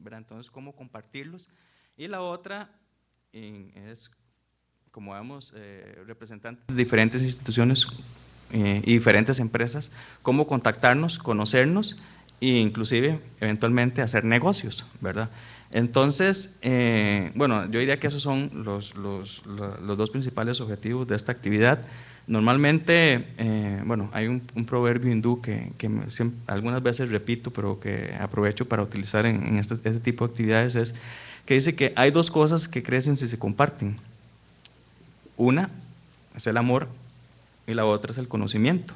¿verdad? Entonces, cómo compartirlos. Y la otra es, como vemos, representantes de diferentes instituciones y diferentes empresas, cómo contactarnos, conocernos e inclusive, eventualmente, hacer negocios, ¿verdad? Entonces, bueno, yo diría que esos son los dos principales objetivos de esta actividad. Normalmente, bueno, hay un proverbio hindú que algunas veces repito, pero que aprovecho para utilizar en este tipo de actividades, es que dice que hay dos cosas que crecen si se comparten. Una es el amor y la otra es el conocimiento,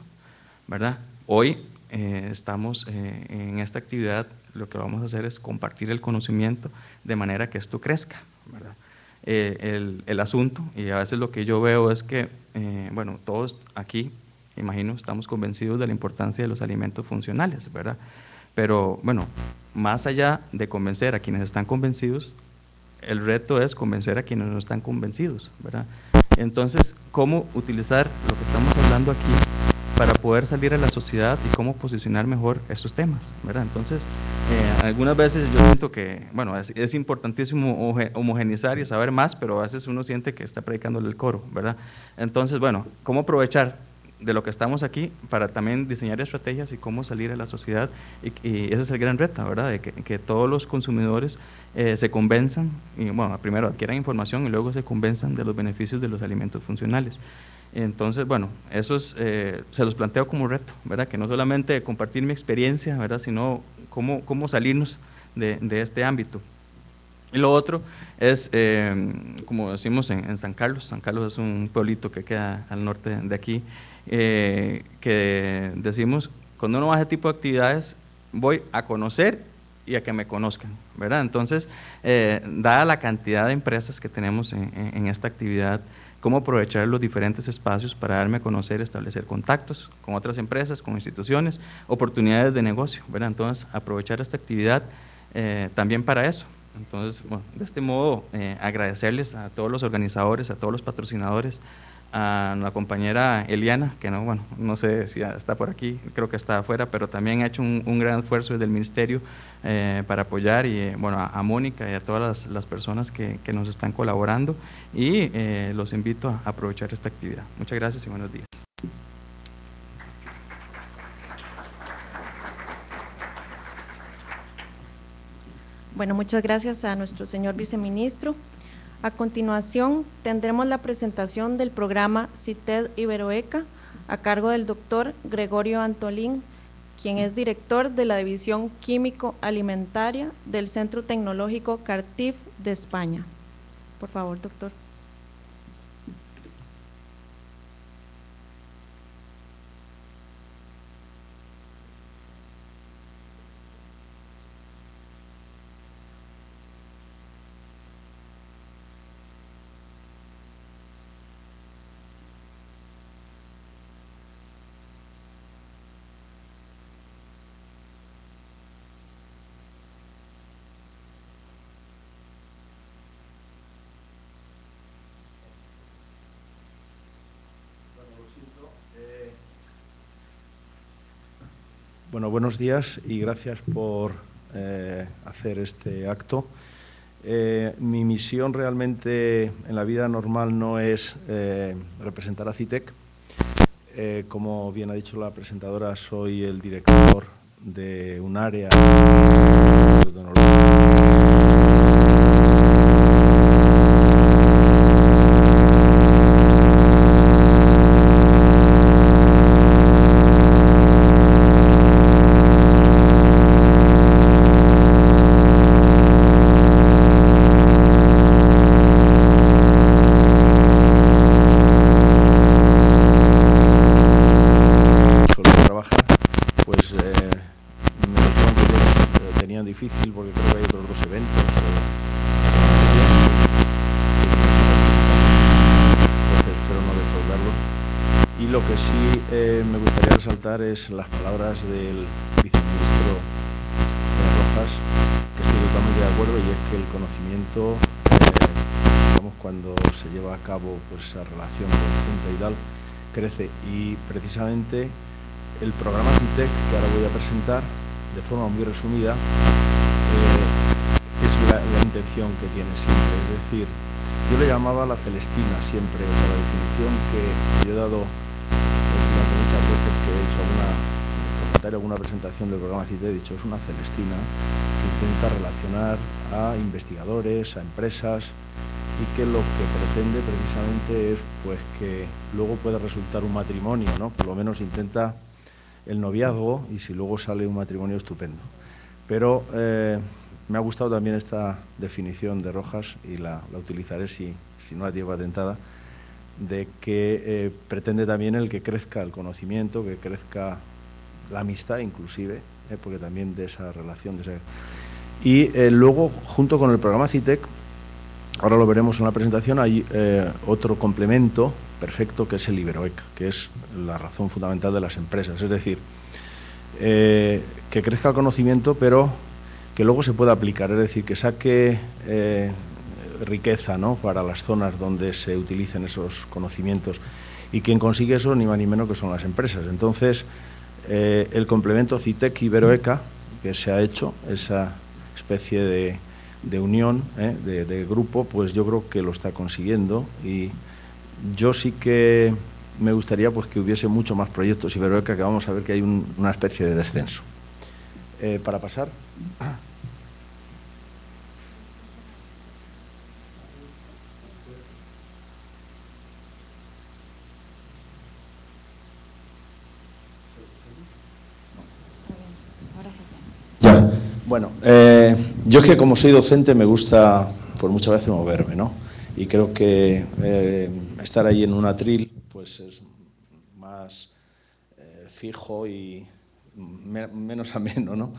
¿verdad? Hoy estamos en esta actividad, lo que vamos a hacer es compartir el conocimiento de manera que esto crezca, ¿verdad? El asunto, y a veces lo que yo veo es que, bueno, todos aquí, imagino, estamos convencidos de la importancia de los alimentos funcionales, ¿verdad? Pero, bueno, más allá de convencer a quienes están convencidos, el reto es convencer a quienes no están convencidos, ¿verdad? Entonces, ¿cómo utilizar lo que estamos hablando aquí para poder salir a la sociedad y cómo posicionar mejor estos temas, ¿verdad? Entonces, algunas veces yo siento que, bueno, es importantísimo homogeneizar y saber más, pero a veces uno siente que está predicándole el coro, ¿verdad? Entonces, bueno, ¿cómo aprovechar de lo que estamos aquí para también diseñar estrategias y cómo salir a la sociedad? Y ese es el gran reto, ¿verdad? De que todos los consumidores se convenzan, y bueno, primero adquieran información y luego se convenzan de los beneficios de los alimentos funcionales. Entonces, bueno, eso es, se los planteo como reto, ¿verdad? Que no solamente compartir mi experiencia, ¿verdad? Sino cómo salirnos de este ámbito. Y lo otro es, como decimos en San Carlos. San Carlos es un pueblito que queda al norte de aquí, que decimos, cuando uno va a ese tipo de actividades, voy a conocer y a que me conozcan, ¿verdad? Entonces, dada la cantidad de empresas que tenemos en esta actividad, cómo aprovechar los diferentes espacios para darme a conocer, establecer contactos con otras empresas, con instituciones, oportunidades de negocio, ¿verdad? Entonces, aprovechar esta actividad también para eso. Entonces, bueno, de este modo, agradecerles a todos los organizadores, a todos los patrocinadores, a la compañera Eliana, que no, bueno, no sé si está por aquí, creo que está afuera, pero también ha hecho un gran esfuerzo desde el ministerio para apoyar, y bueno, a Mónica y a todas las personas que nos están colaborando, y los invito a aprovechar esta actividad. Muchas gracias y buenos días. Bueno, muchas gracias a nuestro señor viceministro. A continuación, tendremos la presentación del programa CITED Iberoeca a cargo del doctor Gregorio Antolín, quien es director de la División Químico Alimentaria del Centro Tecnológico CARTIF de España. Por favor, doctor. Bueno, buenos días y gracias por hacer este acto. Mi misión realmente en la vida normal no es representar a CITEC. Como bien ha dicho la presentadora, soy el director de un área difícil porque creo que hay otros dos eventos. Entonces espero no defraudarlo. Y lo que sí me gustaría resaltar es las palabras del viceministro Rojas, que estoy totalmente de acuerdo, y es que el conocimiento, digamos, cuando se lleva a cabo pues esa relación conjunta y tal, crece. Y precisamente el programa CITEC, que ahora voy a presentar de forma muy resumida, la intención que tiene siempre. Es decir, yo le llamaba la Celestina siempre, por la definición que yo he dado durante muchas veces que he hecho alguna presentación del programa CITEC, he dicho, es una Celestina que intenta relacionar a investigadores, a empresas, y que lo que pretende precisamente es pues que luego pueda resultar un matrimonio, ¿no? Por lo menos intenta el noviazgo, y si luego sale un matrimonio, estupendo. Pero me ha gustado también esta definición de Rojas, y la utilizaré si no la tiene patentada, de que pretende también el que crezca el conocimiento, que crezca la amistad inclusive, porque también de esa relación. Y luego, junto con el programa CITEC, ahora lo veremos en la presentación, hay otro complemento perfecto que es el Iberoeca, que es la razón fundamental de las empresas. Es decir, que crezca el conocimiento, pero que luego se pueda aplicar, es decir, que saque riqueza, ¿no?, para las zonas donde se utilicen esos conocimientos. Y quien consigue eso, ni más ni menos que son las empresas. Entonces, el complemento CITEC Iberoeca, que se ha hecho, esa especie de unión, de grupo, pues yo creo que lo está consiguiendo, y yo sí que me gustaría pues que hubiese mucho más proyectos Iberoeca, que vamos a ver que hay una especie de descenso. Para pasar. Ya, bueno, yo es que como soy docente me gusta pues muchas veces moverme, ¿no? Y creo que estar ahí en un atril pues es más fijo y menos ameno, ¿no?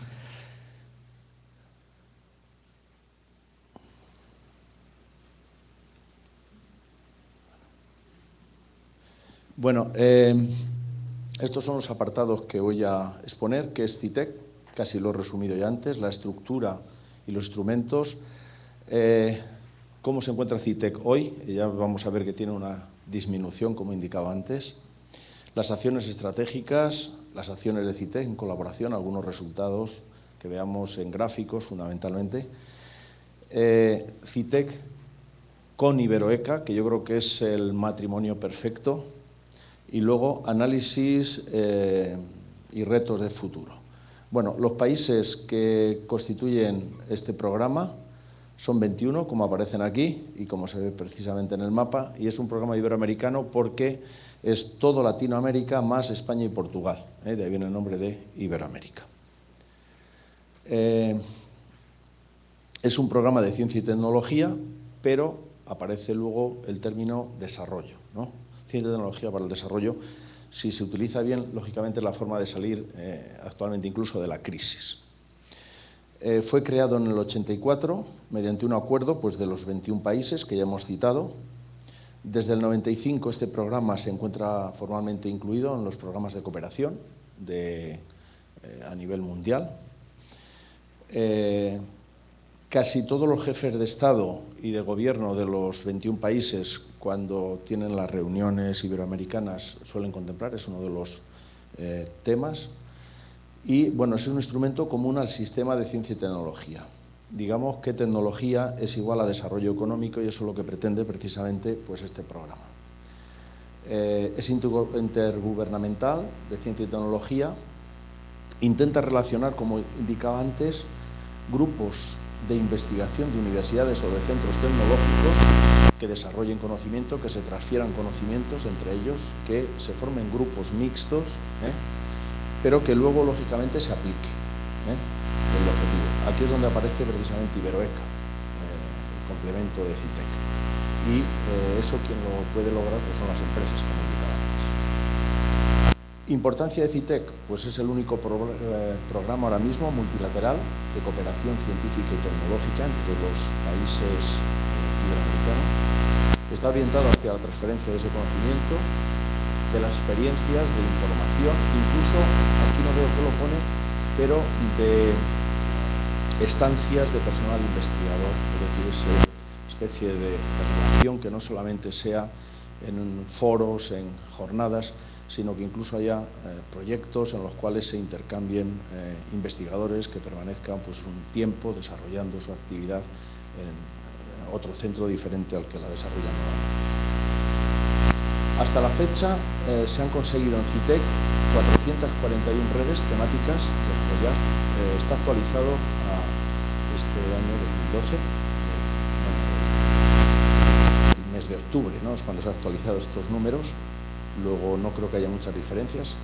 Bueno, estos son los apartados que voy a exponer, que es CITEC, casi lo he resumido ya antes, la estructura y los instrumentos. ¿Cómo se encuentra CITEC hoy? Ya vamos a ver que tiene una disminución, como indicaba antes. Las acciones estratégicas, las acciones de CITEC en colaboración, algunos resultados que veamos en gráficos fundamentalmente. CITEC con Iberoeca, que yo creo que es el matrimonio perfecto. Y luego análisis y retos de futuro. Bueno, los países que constituyen este programa son 21, como aparecen aquí y como se ve precisamente en el mapa, y es un programa iberoamericano porque es todo Latinoamérica más España y Portugal, de ahí viene el nombre de Iberoamérica. Es un programa de ciencia y tecnología, pero aparece luego el término desarrollo, ¿no? Ciencia y tecnología para el desarrollo, si se utiliza bien, lógicamente es la forma de salir actualmente incluso de la crisis. Fue creado en el 84 mediante un acuerdo pues, de los 21 países que ya hemos citado. Desde el 95 este programa se encuentra formalmente incluido en los programas de cooperación a nivel mundial. Casi todos los jefes de Estado y de Gobierno de los 21 países, cuando tienen las reuniones iberoamericanas, suelen contemplar, es uno de los temas. Y, bueno, es un instrumento común al sistema de ciencia y tecnología. Digamos que tecnología es igual a desarrollo económico y eso es lo que pretende precisamente pues, este programa. Es intergubernamental de ciencia y tecnología. Intenta relacionar, como indicaba antes, grupos de investigación de universidades o de centros tecnológicos que desarrollen conocimiento, que se transfieran conocimientos entre ellos, que se formen grupos mixtos, pero que luego, lógicamente, se aplique el objetivo. Aquí es donde aparece precisamente Iberoeca, el complemento de CITEC. Y eso quien lo puede lograr pues son las empresas, como indicaba antes. Importancia de CITEC, pues es el único programa ahora mismo multilateral de cooperación científica y tecnológica entre los países iberoamericanos. Está orientado hacia la transferencia de ese conocimiento, de las experiencias, de información, incluso, aquí no veo que lo pone, pero de estancias de personal investigador, es decir, esa especie de relación que no solamente sea en foros, en jornadas, sino que incluso haya proyectos en los cuales se intercambien investigadores que permanezcan pues, un tiempo desarrollando su actividad en otro centro diferente al que la desarrollan ahora. Hasta la fecha se han conseguido en CITEC 441 redes temáticas de desarrollar. Está actualizado a este año 2012, el mes de octubre, ¿no? Es cuando se han actualizado estos números. Luego no creo que haya muchas diferencias.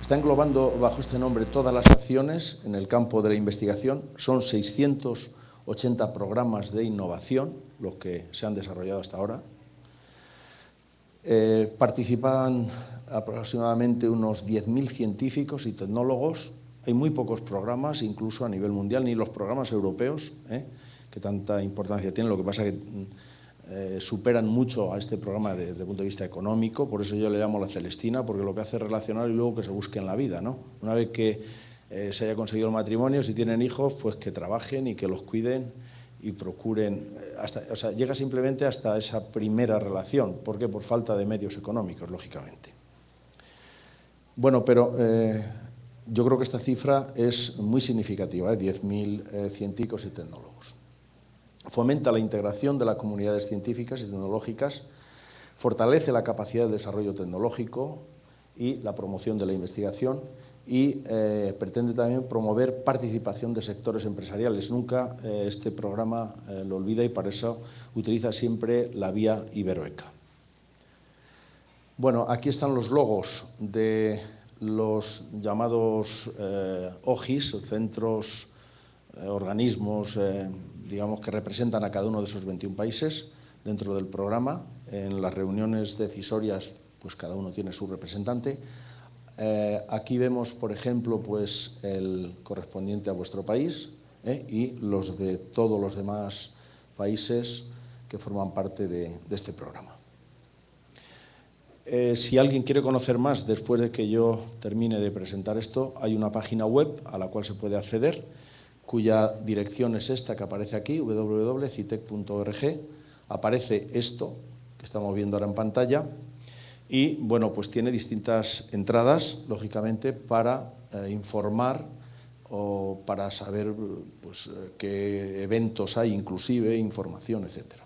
Está englobando bajo este nombre todas las acciones en el campo de la investigación. Son 680 programas de innovación los que se han desarrollado hasta ahora. Participan aproximadamente unos 10.000 científicos y tecnólogos. Hay muy pocos programas, incluso a nivel mundial, ni los programas europeos, que tanta importancia tienen. Lo que pasa es que superan mucho a este programa desde el punto de vista económico. Por eso yo le llamo la Celestina, porque lo que hace es relacionar y luego que se busque en la vida, ¿no? Una vez que se haya conseguido el matrimonio, si tienen hijos, pues que trabajen y que los cuiden y procuren, o sea, llega simplemente hasta esa primera relación. ¿Por qué? Por falta de medios económicos, lógicamente. Bueno, pero yo creo que esta cifra es muy significativa, 10.000 científicos y tecnólogos. Fomenta la integración de las comunidades científicas y tecnológicas, fortalece la capacidad de desarrollo tecnológico y la promoción de la investigación y pretende también promover participación de sectores empresariales. Nunca este programa lo olvida y para eso utiliza siempre la vía Iberoeca. Bueno, aquí están los logos de los llamados OGIs, centros, organismos, digamos, que representan a cada uno de esos 21 países dentro del programa. En las reuniones decisorias, pues cada uno tiene su representante. Aquí vemos, por ejemplo, pues el correspondiente a vuestro país y los de todos los demás países que forman parte de este programa. Si alguien quiere conocer más después de que yo termine de presentar esto, hay una página web a la cual se puede acceder, cuya dirección es esta que aparece aquí, www.citec.org. Aparece esto que estamos viendo ahora en pantalla y, bueno, pues tiene distintas entradas, lógicamente, para informar o para saber pues, qué eventos hay, inclusive, información, etcétera.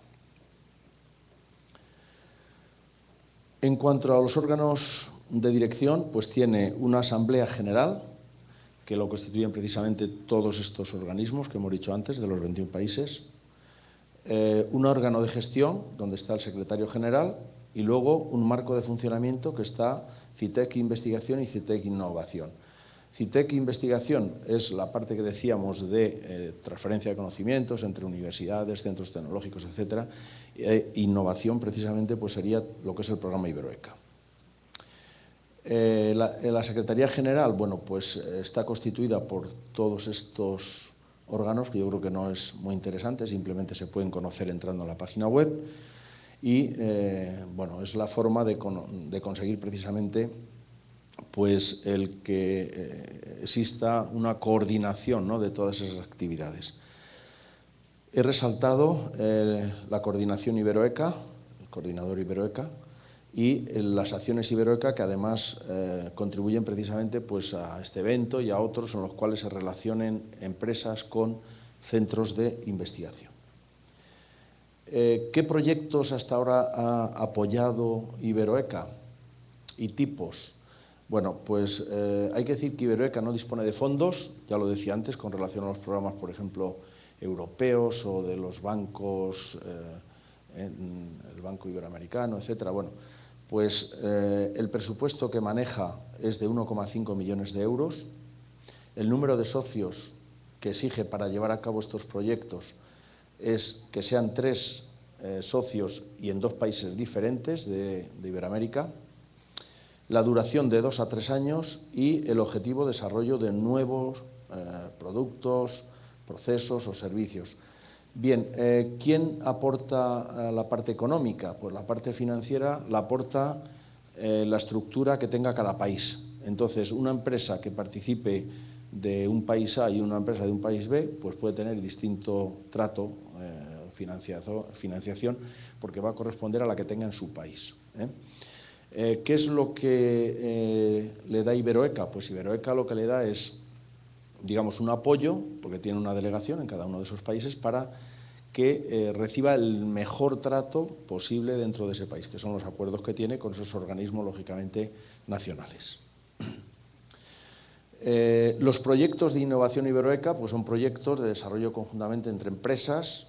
En cuanto a los órganos de dirección, pues tiene una asamblea general, que lo constituyen precisamente todos estos organismos que hemos dicho antes, de los 21 países, un órgano de gestión, donde está el secretario general, y luego un marco de funcionamiento que está CITEC Investigación y CITEC Innovación. CITEC Investigación es la parte que decíamos de transferencia de conocimientos entre universidades, centros tecnológicos, etcétera. Innovación, precisamente, pues sería lo que es el programa Iberoeca. La Secretaría General, bueno, pues está constituida por todos estos órganos, que yo creo que no es muy interesante, simplemente se pueden conocer entrando a la página web. Y, bueno, es la forma de conseguir precisamente pues el que exista una coordinación, ¿no?, de todas esas actividades. He resaltado la coordinación Iberoeca, el coordinador Iberoeca, y las acciones Iberoeca que además contribuyen precisamente pues, a este evento y a otros en los cuales se relacionen empresas con centros de investigación. ¿Qué proyectos hasta ahora ha apoyado Iberoeca y tipos? Bueno, pues hay que decir que Iberoeca no dispone de fondos, ya lo decía antes, con relación a los programas, por ejemplo, europeos o de los bancos, el Banco Iberoamericano, etcétera. Bueno, pues el presupuesto que maneja es de 1,5 millones de euros. El número de socios que exige para llevar a cabo estos proyectos es que sean 3 socios y en 2 países diferentes de Iberoamérica. La duración de 2 a 3 años y el objetivo de desarrollo de nuevos productos, procesos o servicios. Bien, ¿quién aporta la parte económica? Pues la parte financiera la aporta la estructura que tenga cada país. Entonces, una empresa que participe de un país A y una empresa de un país B, pues puede tener distinto trato financiación, porque va a corresponder a la que tenga en su país. ¿Qué es lo que le da Iberoeca? Pues Iberoeca lo que le da es, digamos, un apoyo, porque tiene una delegación en cada uno de esos países, para que reciba el mejor trato posible dentro de ese país, que son los acuerdos que tiene con esos organismos, lógicamente, nacionales. Los proyectos de innovación Iberoeca pues son proyectos de desarrollo conjuntamente entre empresas.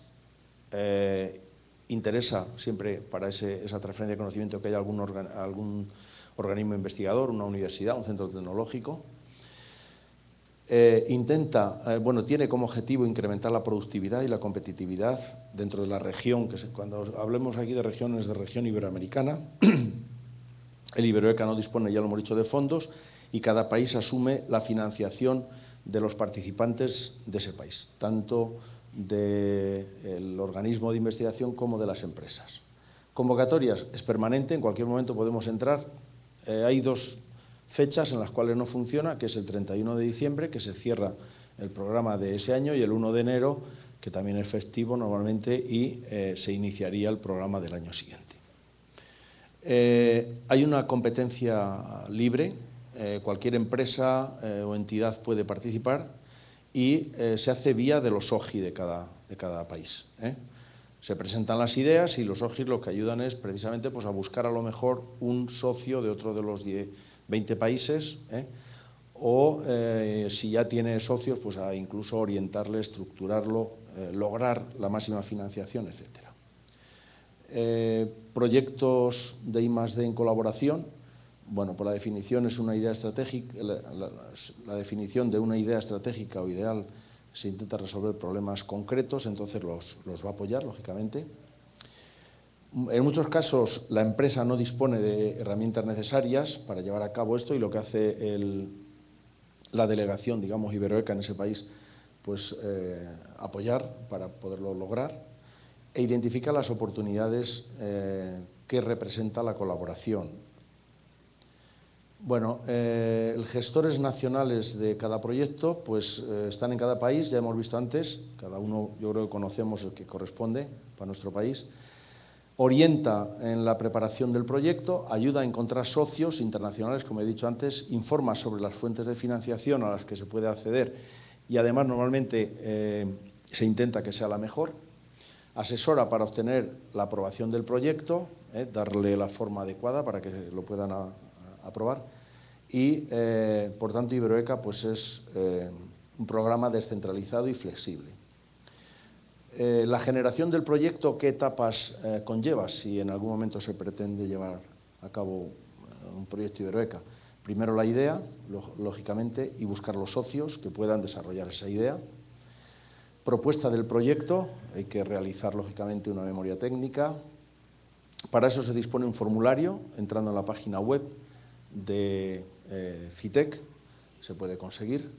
Interesa siempre para esa transferencia de conocimiento que haya algún organismo investigador, una universidad, un centro tecnológico. Tiene como objetivo incrementar la productividad y la competitividad dentro de la región, cuando hablemos aquí de regiones de región iberoamericana, el Iberoeca no dispone, ya lo hemos dicho, de fondos, y cada país asume la financiación de los participantes de ese país, tanto del organismo de investigación como de las empresas. Convocatorias es permanente, en cualquier momento podemos entrar. Hay 2 fechas en las cuales no funciona, que es el 31 de diciembre, que se cierra el programa de ese año, y el 1 de enero, que también es festivo normalmente, y se iniciaría el programa del año siguiente. Hay una competencia libre, cualquier empresa o entidad puede participar, y se hace vía de los OJI de cada país. Se presentan las ideas y los OJI lo que ayudan es precisamente pues, a buscar a lo mejor un socio de otro de los 20 países, o si ya tiene socios, pues a incluso orientarle, estructurarlo, lograr la máxima financiación, etc. Proyectos de I+D en colaboración. Bueno, por la definición es una idea estratégica. La definición de una idea estratégica o ideal se intenta resolver problemas concretos, entonces los va a apoyar, lógicamente. En muchos casos la empresa no dispone de herramientas necesarias para llevar a cabo esto, y lo que hace la delegación, digamos, Iberoeca en ese país, pues apoyar para poderlo lograr, e identifica las oportunidades que representa la colaboración. Bueno, los gestores nacionales de cada proyecto pues están en cada país, ya hemos visto antes, cada uno yo creo que conocemos el que corresponde para nuestro país. Orienta en la preparación del proyecto, ayuda a encontrar socios internacionales, como he dicho antes, informa sobre las fuentes de financiación a las que se puede acceder, y además normalmente se intenta que sea la mejor. Asesora para obtener la aprobación del proyecto, darle la forma adecuada para que lo puedan aprobar, y por tanto Iberoeca pues es un programa descentralizado y flexible. La generación del proyecto, ¿qué etapas conlleva si en algún momento se pretende llevar a cabo un proyecto Iberoeca? Primero la idea, lógicamente, y buscar los socios que puedan desarrollar esa idea. Propuesta del proyecto, hay que realizar lógicamente una memoria técnica. Para eso se dispone un formulario, entrando en la página web de CITEC, se puede conseguir.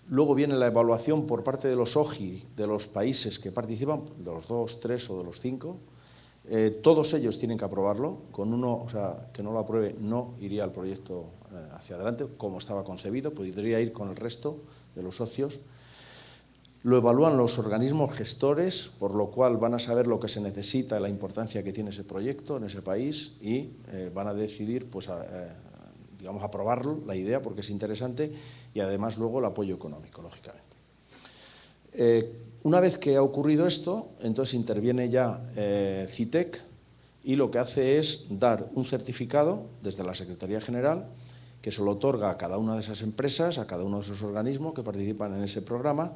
Luego viene la evaluación por parte de los OJI de los países que participan, de los 2, 3 o de los 5. Todos ellos tienen que aprobarlo. Con uno, o sea, que no lo apruebe, no iría el proyecto hacia adelante, como estaba concebido, podría ir con el resto de los socios. Lo evalúan los organismos gestores, por lo cual van a saber lo que se necesita, la importancia que tiene ese proyecto en ese país, y van a decidir, pues, digamos, aprobarlo, la idea, porque es interesante, y además luego el apoyo económico, lógicamente. Una vez que ha ocurrido esto, entonces interviene ya CITEC, y lo que hace es dar un certificado desde la Secretaría General, que se lo otorga a cada una de esas empresas, a cada uno de esos organismos que participan en ese programa,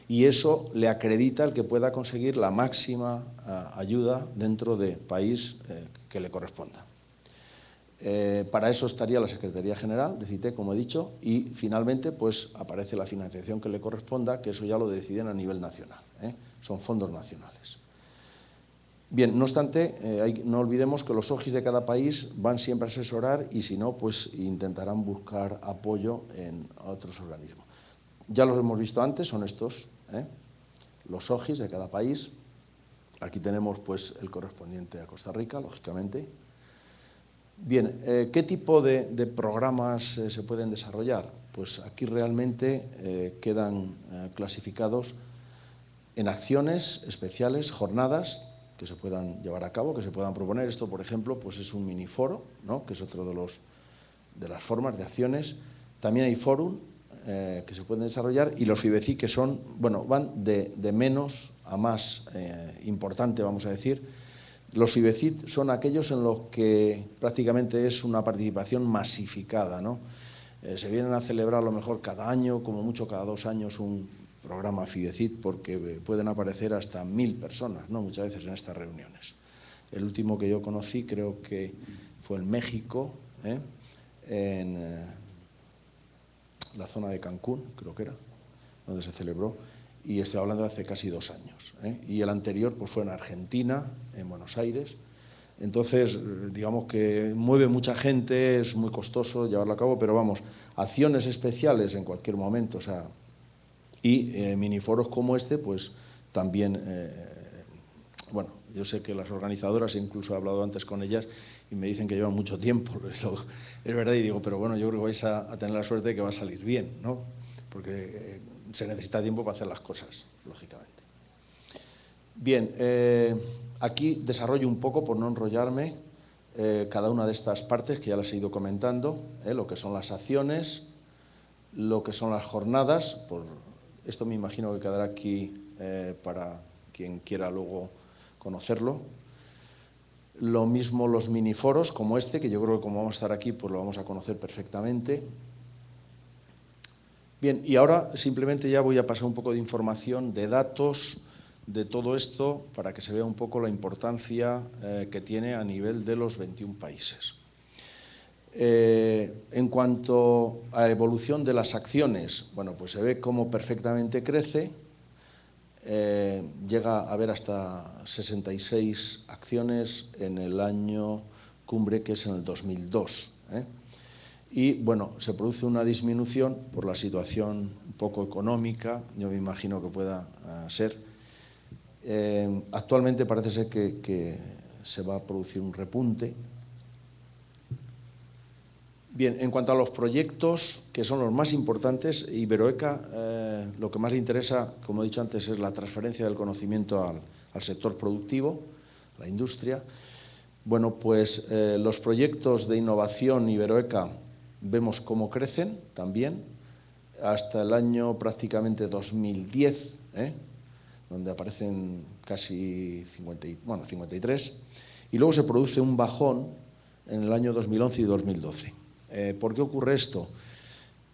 y eso le acredita el que pueda conseguir la máxima ayuda dentro del país que le corresponda. Para eso estaría la Secretaría General de CITEC, como he dicho, y finalmente pues aparece la financiación que le corresponda, que eso ya lo deciden a nivel nacional, son fondos nacionales. Bien, no obstante, no olvidemos que los OJI de cada país van siempre a asesorar, y si no, pues intentarán buscar apoyo en otros organismos. Ya los hemos visto antes, son estos, los OJI de cada país. Aquí tenemos pues el correspondiente a Costa Rica, lógicamente. Bien, ¿qué tipo de programas se pueden desarrollar? Pues aquí realmente quedan clasificados en acciones especiales, jornadas que se puedan llevar a cabo, que se puedan proponer. Esto, por ejemplo, pues es un miniforo, ¿no?, que es otro de las formas de acciones. También hay fórum que se pueden desarrollar, y los FIBECIT, que son, bueno, van de menos a más importante, vamos a decir. Los FIBECIT son aquellos en los que prácticamente es una participación masificada, ¿no? Se vienen a celebrar a lo mejor cada año, como mucho cada 2 años, un programa FIBECIT, porque pueden aparecer hasta 1000 personas, ¿no?, muchas veces en estas reuniones. El último que yo conocí creo que fue en México, en la zona de Cancún, creo que era, donde se celebró, y estoy hablando de hace casi 2 años. Y el anterior pues fue en Argentina, en Buenos Aires. Entonces, digamos que mueve mucha gente, es muy costoso llevarlo a cabo, pero vamos, acciones especiales en cualquier momento, o sea, y miniforos como este, pues también, bueno, yo sé que las organizadoras, incluso he hablado antes con ellas, y me dicen que llevan mucho tiempo, es verdad, y digo, pero bueno, yo creo que vais a tener la suerte de que va a salir bien, ¿no? Porque se necesita tiempo para hacer las cosas, lógicamente. Bien, aquí desarrollo un poco, por no enrollarme, cada una de estas partes que ya las he ido comentando, lo que son las acciones, lo que son las jornadas. Esto me imagino que quedará aquí para quien quiera luego conocerlo. Lo mismo los miniforos como este, que yo creo que como vamos a estar aquí, pues lo vamos a conocer perfectamente. Bien, y ahora simplemente ya voy a pasar un poco de información, de datos, de todo esto, para que se vea un poco la importancia que tiene a nivel de los 21 países. En cuanto a evolución de las acciones, bueno, pues se ve cómo perfectamente crece, llega a haber hasta 66 acciones en el año cumbre, que es en el 2002. Y bueno, se produce una disminución por la situación un poco económica, yo me imagino que pueda ser. Actualmente parece ser que se va a producir un repunte. Bien, en cuanto a los proyectos, que son los más importantes, Iberoeca, lo que más le interesa, como he dicho antes, es la transferencia del conocimiento al sector productivo, a la industria. Bueno, pues los proyectos de innovación Iberoeca vemos cómo crecen también, hasta el año prácticamente 2010, donde aparecen casi 53, y luego se produce un bajón en el año 2011 y 2012. ¿Por qué ocurre esto?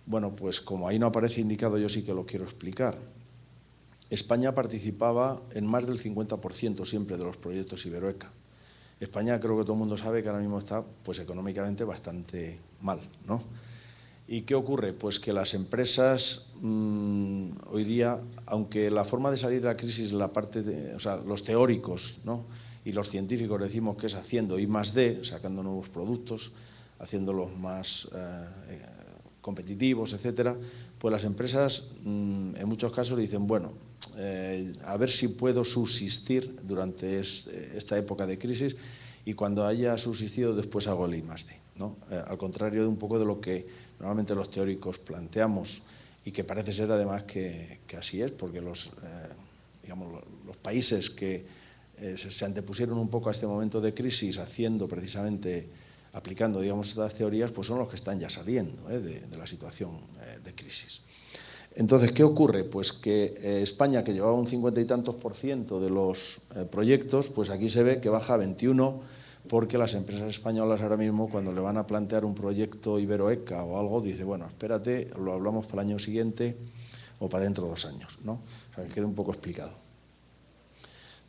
Bueno, pues como ahí no aparece indicado, yo sí que lo quiero explicar. España participaba en más del 50% siempre de los proyectos Iberoeca. España, creo que todo el mundo sabe que ahora mismo está pues económicamente bastante mal, ¿no? ¿Y qué ocurre? Pues que las empresas hoy día, aunque la forma de salir de la crisis, o sea, los teóricos, ¿no?, y los científicos decimos que es haciendo I+D, sacando nuevos productos, haciéndolos más competitivos, etcétera, pues las empresas en muchos casos dicen, bueno, a ver si puedo subsistir durante esta época de crisis, y cuando haya subsistido después hago el I+D, ¿no? Al contrario de un poco de lo que normalmente los teóricos planteamos, y que parece ser además que así es, porque los países que se antepusieron un poco a este momento de crisis aplicando, digamos, estas teorías, pues son los que están ya saliendo de la situación de crisis. Entonces, ¿qué ocurre? Pues que España, que llevaba un 50 y tantos % de los proyectos, pues aquí se ve que baja a 21, porque las empresas españolas ahora mismo, cuando le van a plantear un proyecto Iberoeca o algo, dice, bueno, espérate, lo hablamos para el año siguiente o para dentro de 2 años, ¿no? O sea, que quede un poco explicado.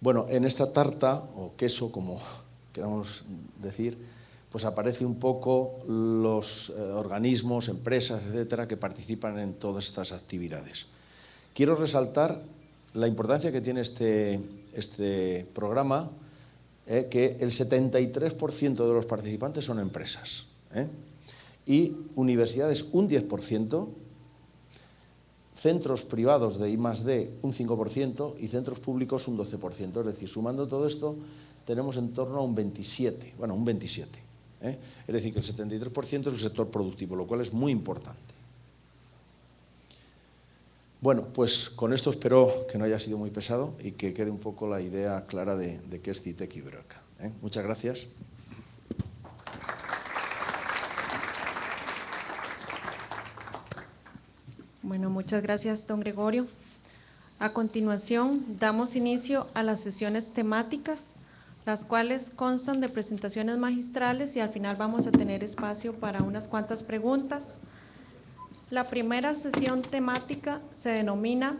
Bueno, en esta tarta, o queso, como queramos decir, pues aparece un poco los organismos, empresas, etcétera, que participan en todas estas actividades. Quiero resaltar la importancia que tiene este programa, que el 73% de los participantes son empresas, y universidades un 10%, centros privados de I+D un 5% y centros públicos un 12%. Es decir, sumando todo esto, tenemos en torno a un 27%. Bueno, un 27%. Es decir, que el 73% es el sector productivo, lo cual es muy importante. Bueno, pues con esto espero que no haya sido muy pesado y que quede un poco la idea clara de qué es CITEC Iberoeca. Muchas gracias. Bueno, muchas gracias, don Gregorio. A continuación, damos inicio a las sesiones temáticas, las cuales constan de presentaciones magistrales y al final vamos a tener espacio para unas cuantas preguntas. La primera sesión temática se denomina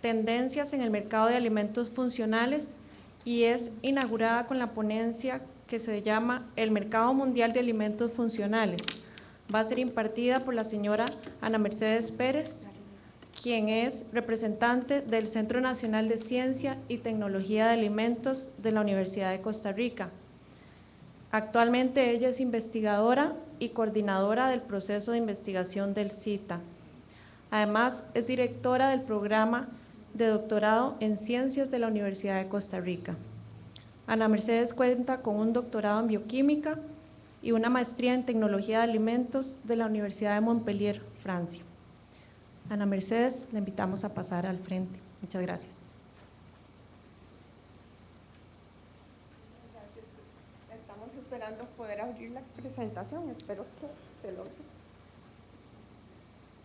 Tendencias en el mercado de alimentos funcionales y es inaugurada con la ponencia que se llama El Mercado Mundial de Alimentos Funcionales. Va a ser impartida por la señora Ana Mercedes Pérez, quien es representante del Centro Nacional de Ciencia y Tecnología de Alimentos de la Universidad de Costa Rica. Actualmente ella es investigadora y coordinadora del proceso de investigación del CITA. Además, es directora del programa de doctorado en Ciencias de la Universidad de Costa Rica. Ana Mercedes cuenta con un doctorado en Bioquímica y una maestría en Tecnología de Alimentos de la Universidad de Montpellier, Francia. Ana Mercedes, le invitamos a pasar al frente. Muchas gracias. Estamos esperando poder abrir la presentación, espero que se logre.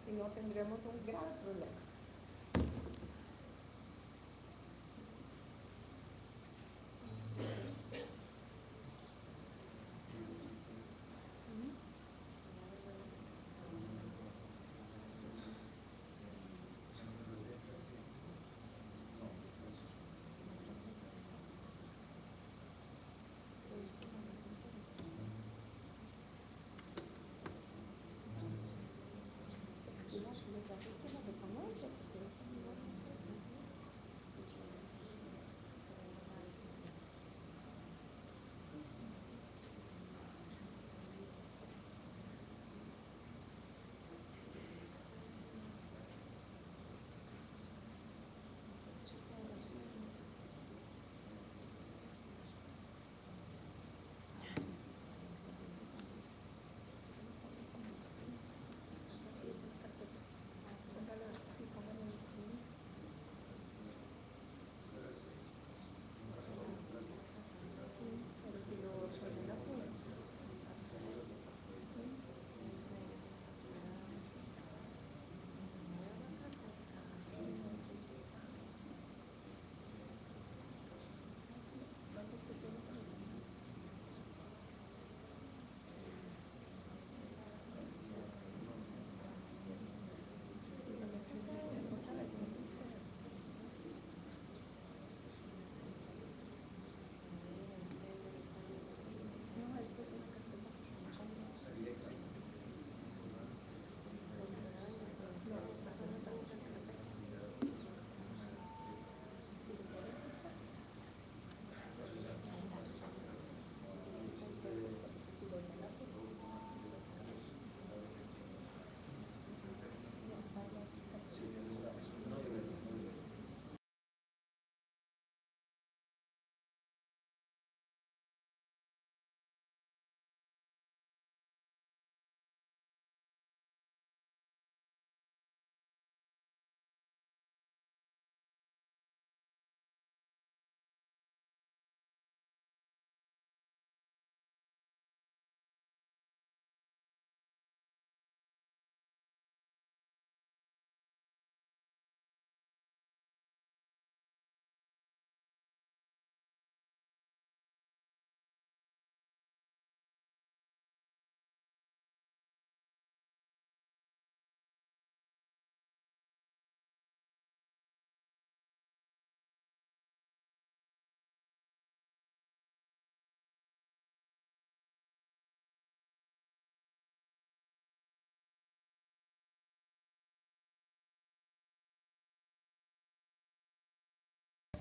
Si no, tendremos un gran problema.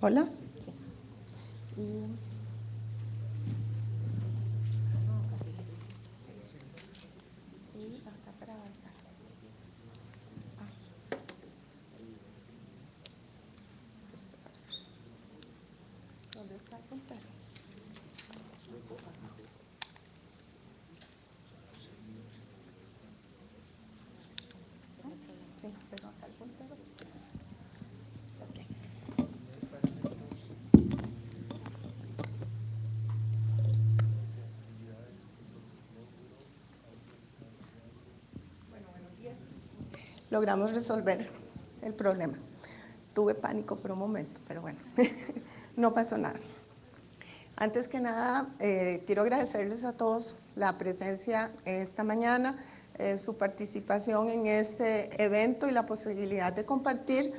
Hola. Y acá para avanzar. ¿Dónde está el puntero? Sí, pero acá el puntero. logramos resolver el problema. Tuve pánico por un momento, pero bueno, no pasó nada. Antes que nada, quiero agradecerles a todos la presencia esta mañana, su participación en este evento y la posibilidad de compartir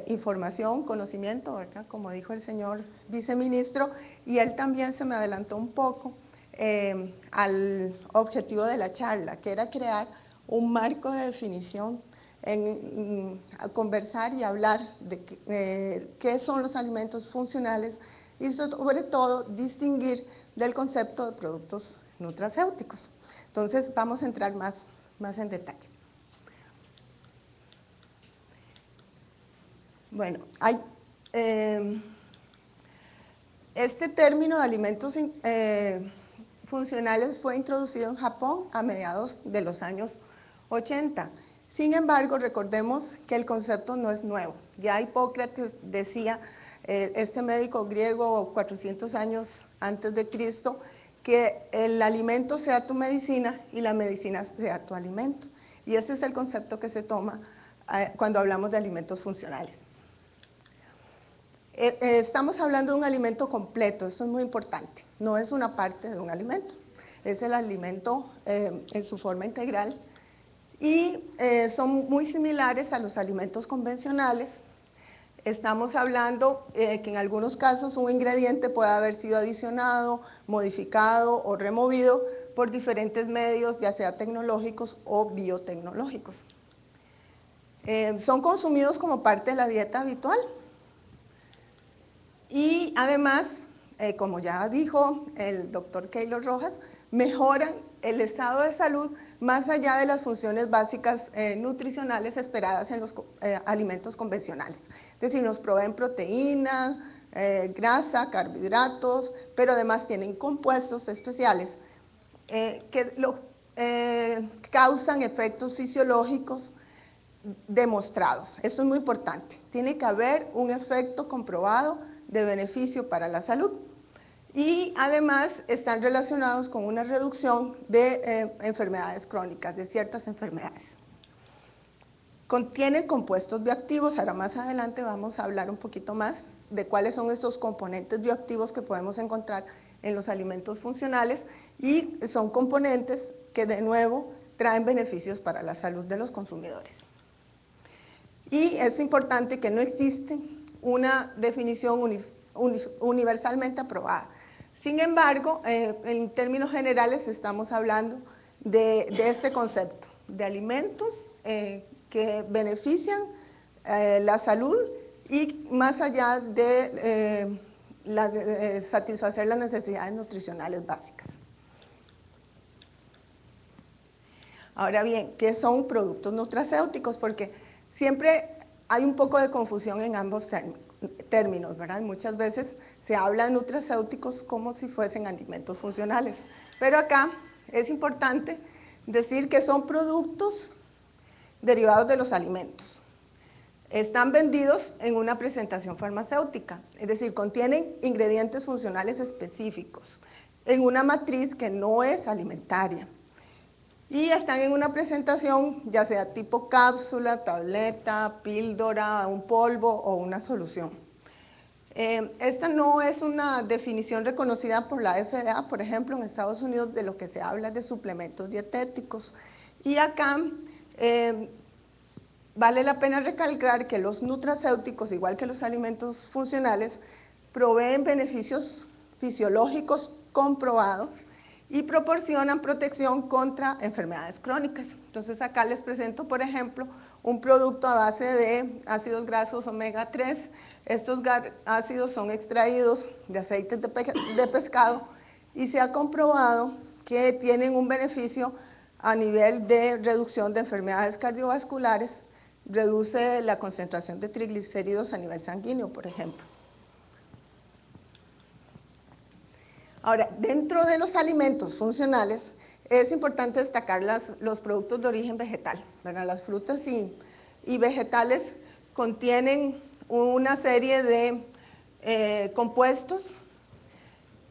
información, conocimiento, ¿verdad? Como dijo el señor viceministro, y él también se me adelantó un poco al objetivo de la charla, que era crear un marco de definición, a conversar y hablar de qué son los alimentos funcionales y sobre todo distinguir del concepto de productos nutracéuticos. Entonces vamos a entrar más en detalle. Bueno, este término de alimentos funcionales fue introducido en Japón a mediados de los años 80. Sin embargo, recordemos que el concepto no es nuevo. Ya Hipócrates decía, este médico griego 400 años antes de Cristo, que el alimento sea tu medicina y la medicina sea tu alimento. Y ese es el concepto que se toma cuando hablamos de alimentos funcionales. Estamos hablando de un alimento completo, esto es muy importante, no es una parte de un alimento, es el alimento en su forma integral y son muy similares a los alimentos convencionales. Estamos hablando que en algunos casos un ingrediente puede haber sido adicionado, modificado o removido por diferentes medios, ya sea tecnológicos o biotecnológicos. Son consumidos como parte de la dieta habitual. Y además, como ya dijo el doctor Keylor Rojas, mejoran el estado de salud más allá de las funciones básicas nutricionales esperadas en los alimentos convencionales. Es decir, nos proveen proteínas, grasa, carbohidratos, pero además tienen compuestos especiales que causan efectos fisiológicos demostrados. Esto es muy importante. Tiene que haber un efecto comprobado de beneficio para la salud y además están relacionados con una reducción de enfermedades crónicas, de ciertas enfermedades. Contienen compuestos bioactivos, ahora más adelante vamos a hablar un poquito más de cuáles son estos componentes bioactivos que podemos encontrar en los alimentos funcionales y son componentes que de nuevo traen beneficios para la salud de los consumidores. Y es importante que no existe una definición universalmente aprobada. Sin embargo, en términos generales estamos hablando de este concepto, de alimentos que benefician la salud y más allá de satisfacer las necesidades nutricionales básicas. Ahora bien, ¿qué son productos nutracéuticos? Porque siempre hay un poco de confusión en ambos términos, ¿verdad? Muchas veces se habla de nutracéuticos como si fuesen alimentos funcionales, pero acá es importante decir que son productos derivados de los alimentos. Están vendidos en una presentación farmacéutica, es decir, contienen ingredientes funcionales específicos en una matriz que no es alimentaria. Y están en una presentación, ya sea tipo cápsula, tableta, píldora, un polvo o una solución. Esta no es una definición reconocida por la FDA, por ejemplo, en Estados Unidos de lo que se habla de suplementos dietéticos. Y acá vale la pena recalcar que los nutracéuticos, igual que los alimentos funcionales, proveen beneficios fisiológicos comprobados y proporcionan protección contra enfermedades crónicas. Entonces acá les presento, por ejemplo, un producto a base de ácidos grasos omega 3. Estos ácidos son extraídos de aceites de pescado y se ha comprobado que tienen un beneficio a nivel de reducción de enfermedades cardiovasculares, reduce la concentración de triglicéridos a nivel sanguíneo, por ejemplo. Ahora, dentro de los alimentos funcionales, es importante destacar los productos de origen vegetal, ¿verdad? Las frutas y vegetales contienen una serie de compuestos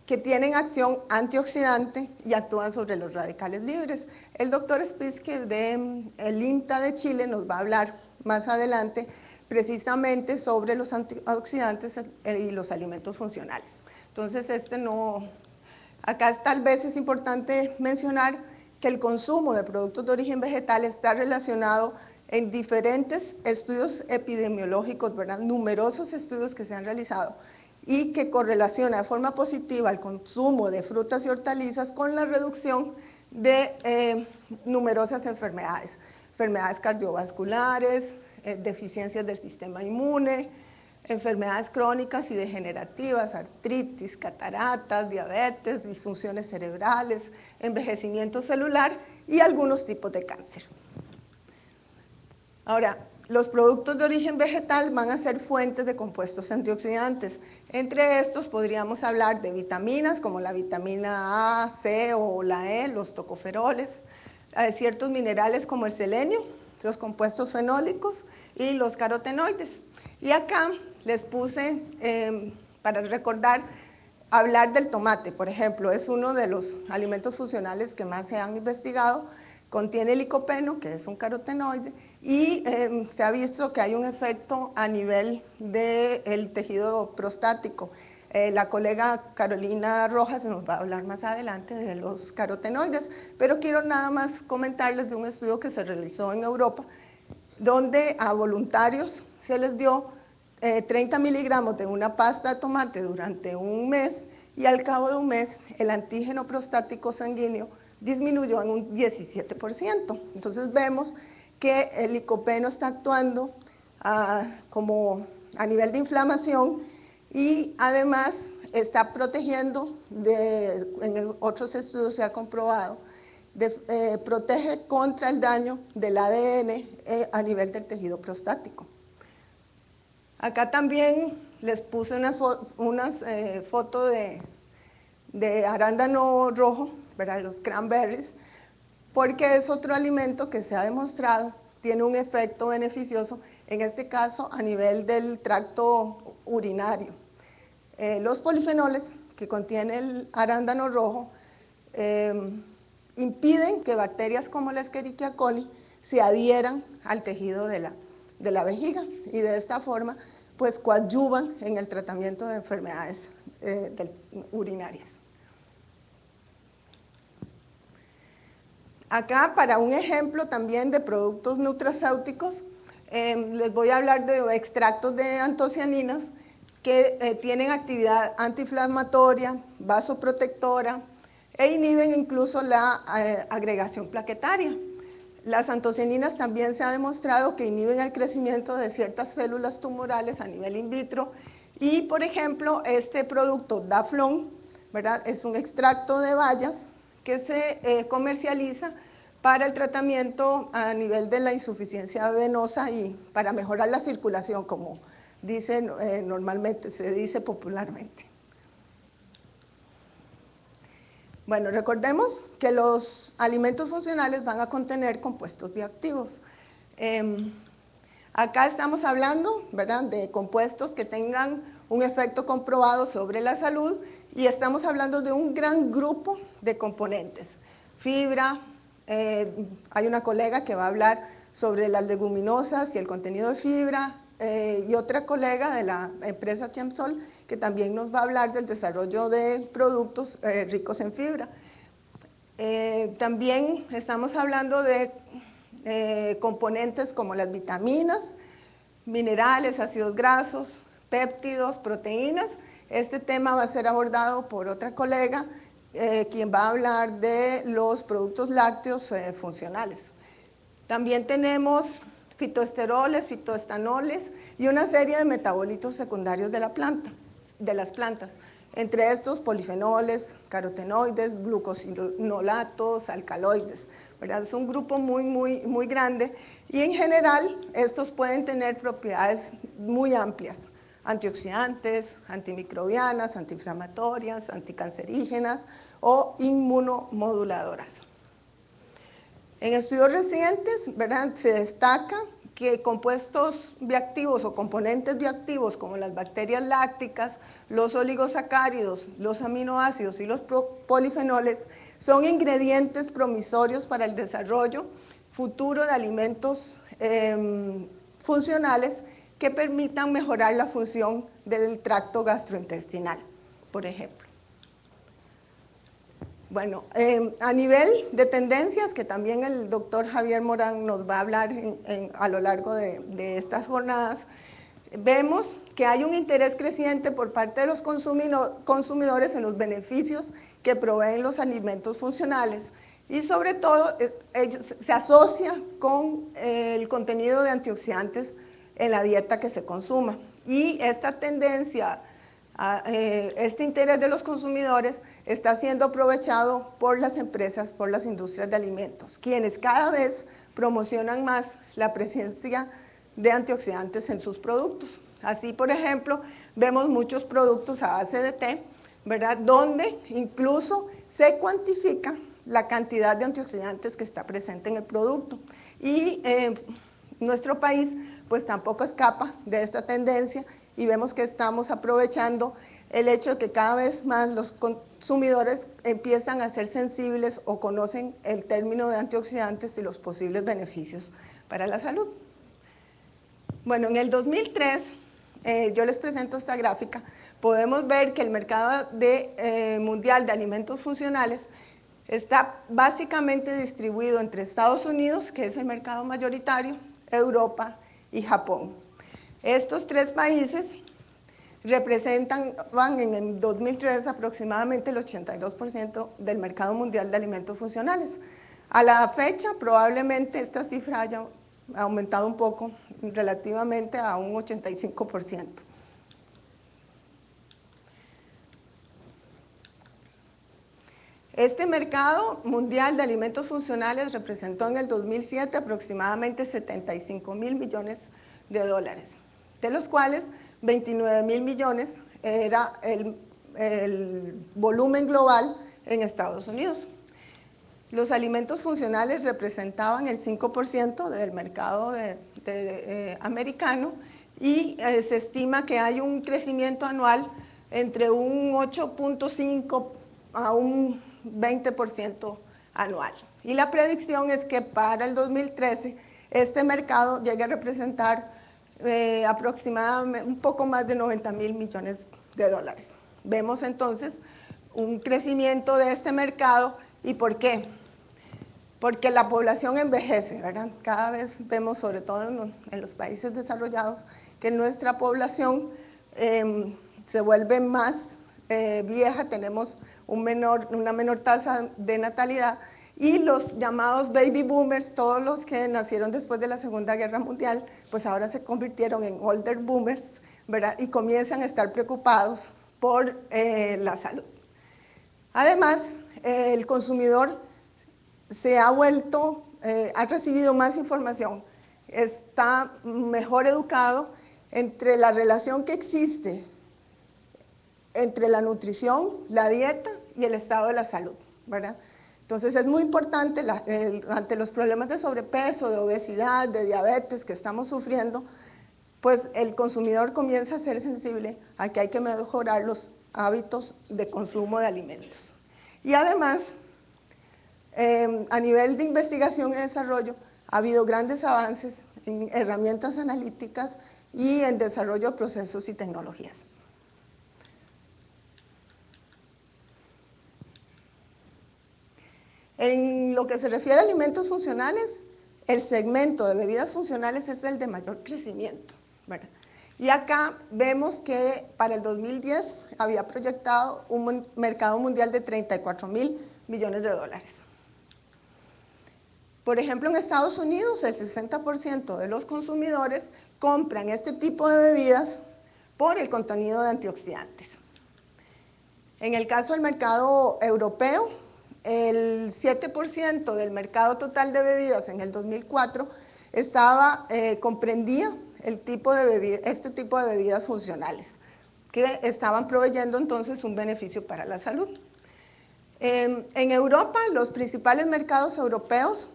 que tienen acción antioxidante y actúan sobre los radicales libres. El doctor Spitzke del INTA de Chile nos va a hablar más adelante precisamente sobre los antioxidantes y los alimentos funcionales. Entonces, acá tal vez es importante mencionar que el consumo de productos de origen vegetal está relacionado en diferentes estudios epidemiológicos, ¿verdad? Numerosos estudios que se han realizado y que correlaciona de forma positiva el consumo de frutas y hortalizas con la reducción de numerosas enfermedades, enfermedades cardiovasculares, deficiencias del sistema inmune, enfermedades crónicas y degenerativas, artritis, cataratas, diabetes, disfunciones cerebrales, envejecimiento celular y algunos tipos de cáncer. Ahora, los productos de origen vegetal van a ser fuentes de compuestos antioxidantes. Entre estos podríamos hablar de vitaminas como la vitamina A, C o la E, los tocoferoles, ciertos minerales como el selenio, los compuestos fenólicos y los carotenoides. Y acá les puse, para recordar, hablar del tomate, por ejemplo, es uno de los alimentos funcionales que más se han investigado, contiene licopeno, que es un carotenoide, y se ha visto que hay un efecto a nivel del tejido prostático. La colega Carolina Rojas nos va a hablar más adelante de los carotenoides, pero quiero nada más comentarles de un estudio que se realizó en Europa, donde a voluntarios se les dio 30 miligramos de una pasta de tomate durante un mes, y al cabo de un mes el antígeno prostático sanguíneo disminuyó en un 17%. Entonces vemos que el licopeno está actuando como a nivel de inflamación y además está protegiendo, en otros estudios se ha comprobado, protege contra el daño del ADN a nivel del tejido prostático. Acá también les puse unas fotos de arándano rojo, ¿verdad? Los cranberries, porque es otro alimento que se ha demostrado tiene un efecto beneficioso, en este caso a nivel del tracto urinario. Los polifenoles que contiene el arándano rojo impiden que bacterias como la Escherichia coli se adhieran al tejido de la vejiga, y de esta forma pues coadyuvan en el tratamiento de enfermedades urinarias. Acá, para un ejemplo también de productos nutracéuticos, les voy a hablar de extractos de antocianinas que tienen actividad antiinflamatoria, vasoprotectora e inhiben incluso la agregación plaquetaria. Las antocianinas también se ha demostrado que inhiben el crecimiento de ciertas células tumorales a nivel in vitro, y por ejemplo este producto Daflon, ¿verdad? Es un extracto de bayas que se comercializa para el tratamiento a nivel de la insuficiencia venosa y para mejorar la circulación, como dicen normalmente, se dice popularmente. Bueno, recordemos que los alimentos funcionales van a contener compuestos bioactivos. Acá estamos hablando, ¿verdad?, de compuestos que tengan un efecto comprobado sobre la salud, y estamos hablando de un gran grupo de componentes. Fibra, hay una colega que va a hablar sobre las leguminosas y el contenido de fibra, y otra colega de la empresa Chemsol que también nos va a hablar del desarrollo de productos ricos en fibra. También estamos hablando de componentes como las vitaminas, minerales, ácidos grasos, péptidos, proteínas. Este tema va a ser abordado por otra colega, quien va a hablar de los productos lácteos funcionales. También tenemos fitoesteroles, fitoestanoles y una serie de metabolitos secundarios de las plantas. Entre estos, polifenoles, carotenoides, glucosinolatos, alcaloides, ¿verdad? Es un grupo muy grande, y en general estos pueden tener propiedades muy amplias: antioxidantes, antimicrobianas, antiinflamatorias, anticancerígenas o inmunomoduladoras. En estudios recientes, ¿verdad?, se destaca que compuestos bioactivos o componentes bioactivos como las bacterias lácticas, los oligosacáridos, los aminoácidos y los polifenoles son ingredientes promisorios para el desarrollo futuro de alimentos funcionales que permitan mejorar la función del tracto gastrointestinal, por ejemplo. Bueno, a nivel de tendencias, que también el doctor Javier Morán nos va a hablar a lo largo de estas jornadas, vemos que hay un interés creciente por parte de los consumidores en los beneficios que proveen los alimentos funcionales y sobre todo se asocia con el contenido de antioxidantes en la dieta que se consuma. Y esta tendencia, este interés de los consumidores está siendo aprovechado por las empresas, por las industrias de alimentos, quienes cada vez promocionan más la presencia de antioxidantes en sus productos. Así, por ejemplo, vemos muchos productos a base de té, ¿verdad?, donde incluso se cuantifica la cantidad de antioxidantes que está presente en el producto. Y nuestro país pues tampoco escapa de esta tendencia y vemos que estamos aprovechando el hecho de que cada vez más los consumidores empiezan a ser sensibles o conocen el término de antioxidantes y los posibles beneficios para la salud. Bueno, en el 2003, yo les presento esta gráfica, podemos ver que el mercado mundial de alimentos funcionales está básicamente distribuido entre Estados Unidos, que es el mercado mayoritario, Europa y Japón. Estos tres países van en el 2003 aproximadamente el 82% del mercado mundial de alimentos funcionales. A la fecha probablemente esta cifra haya aumentado un poco relativamente a un 85%. Este mercado mundial de alimentos funcionales representó en el 2007 aproximadamente 75.000 millones de dólares, de los cuales 29.000 millones era el volumen global en Estados Unidos. Los alimentos funcionales representaban el 5% del mercado americano y se estima que hay un crecimiento anual entre un 8.5 a un 20% anual. Y la predicción es que para el 2013 este mercado llegue a representar aproximadamente un poco más de 90.000 millones de dólares. Vemos entonces un crecimiento de este mercado. ¿Y por qué? Porque la población envejece, ¿verdad? Cada vez vemos, sobre todo en los países desarrollados, que nuestra población se vuelve más vieja, tenemos una menor tasa de natalidad y los llamados baby boomers, todos los que nacieron después de la Segunda Guerra Mundial, pues ahora se convirtieron en older boomers, ¿verdad? Y comienzan a estar preocupados por la salud. Además, el consumidor se ha ha recibido más información, está mejor educado entre la relación que existe entre la nutrición, la dieta y el estado de la salud, ¿verdad? Entonces es muy importante ante los problemas de sobrepeso, de obesidad, de diabetes que estamos sufriendo, pues el consumidor comienza a ser sensible a que hay que mejorar los hábitos de consumo de alimentos. Y además, a nivel de investigación y desarrollo, ha habido grandes avances en herramientas analíticas y en desarrollo de procesos y tecnologías. En lo que se refiere a alimentos funcionales, el segmento de bebidas funcionales es el de mayor crecimiento, ¿verdad? Y acá vemos que para el 2010 había proyectado un mercado mundial de 34.000 millones de dólares. Por ejemplo, en Estados Unidos, el 60% de los consumidores compran este tipo de bebidas por el contenido de antioxidantes. En el caso del mercado europeo, el 7% del mercado total de bebidas en el 2004 comprendía este tipo de bebidas funcionales, que estaban proveyendo entonces un beneficio para la salud. En Europa, los principales mercados europeos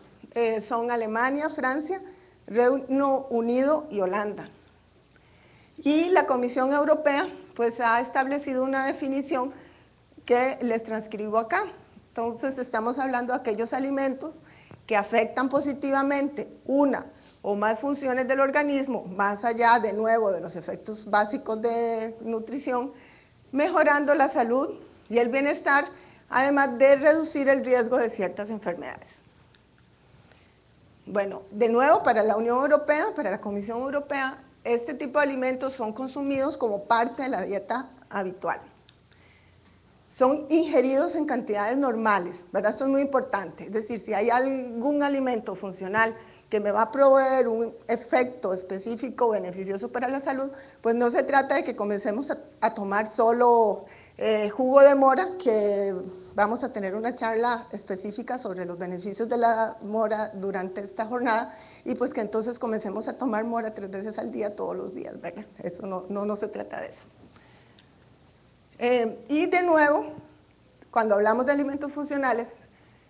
son Alemania, Francia, Reino Unido y Holanda. Y la Comisión Europea pues ha establecido una definición que les transcribo acá. Entonces estamos hablando de aquellos alimentos que afectan positivamente una o más funciones del organismo, más allá de nuevo de los efectos básicos de nutrición, mejorando la salud y el bienestar, además de reducir el riesgo de ciertas enfermedades. Bueno, de nuevo, para la Unión Europea, para la Comisión Europea, este tipo de alimentos son consumidos como parte de la dieta habitual. Son ingeridos en cantidades normales, ¿verdad? Esto es muy importante. Es decir, si hay algún alimento funcional que me va a proveer un efecto específico o beneficioso para la salud, pues no se trata de que comencemos a tomar solo jugo de mora, que vamos a tener una charla específica sobre los beneficios de la mora durante esta jornada, y pues que entonces comencemos a tomar mora 3 veces al día, todos los días, ¿verdad? Eso no se trata de eso. Y de nuevo, cuando hablamos de alimentos funcionales,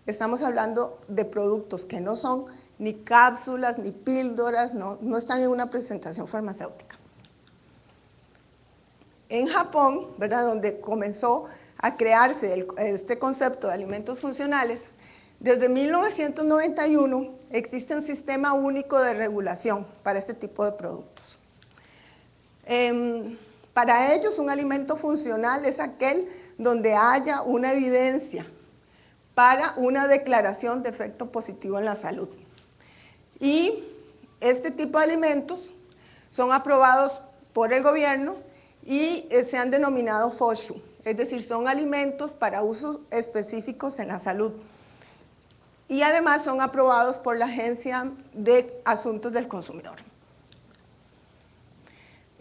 estamos hablando de productos que no son ni cápsulas, ni píldoras, no están en una presentación farmacéutica. En Japón, ¿verdad?, donde comenzó a crearse este concepto de alimentos funcionales, desde 1991 existe un sistema único de regulación para este tipo de productos. Para ellos, un alimento funcional es aquel donde haya una evidencia para una declaración de efecto positivo en la salud. Y este tipo de alimentos son aprobados por el gobierno y se han denominado FOSHU, es decir, son alimentos para usos específicos en la salud. Y además son aprobados por la Agencia de Asuntos del Consumidor.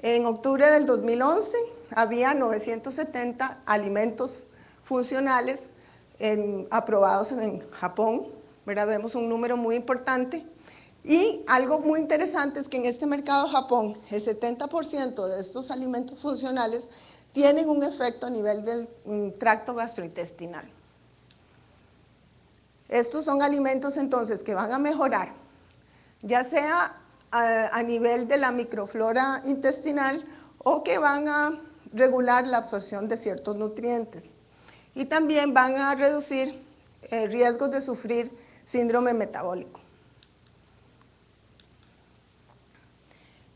En octubre del 2011 había 970 alimentos funcionales aprobados en Japón, ¿verdad? Vemos un número muy importante. Y algo muy interesante es que en este mercado de Japón, el 70% de estos alimentos funcionales tienen un efecto a nivel del tracto gastrointestinal. Estos son alimentos entonces que van a mejorar, ya sea a nivel de la microflora intestinal o que van a regular la absorción de ciertos nutrientes. Y también van a reducir riesgos de sufrir síndrome metabólico.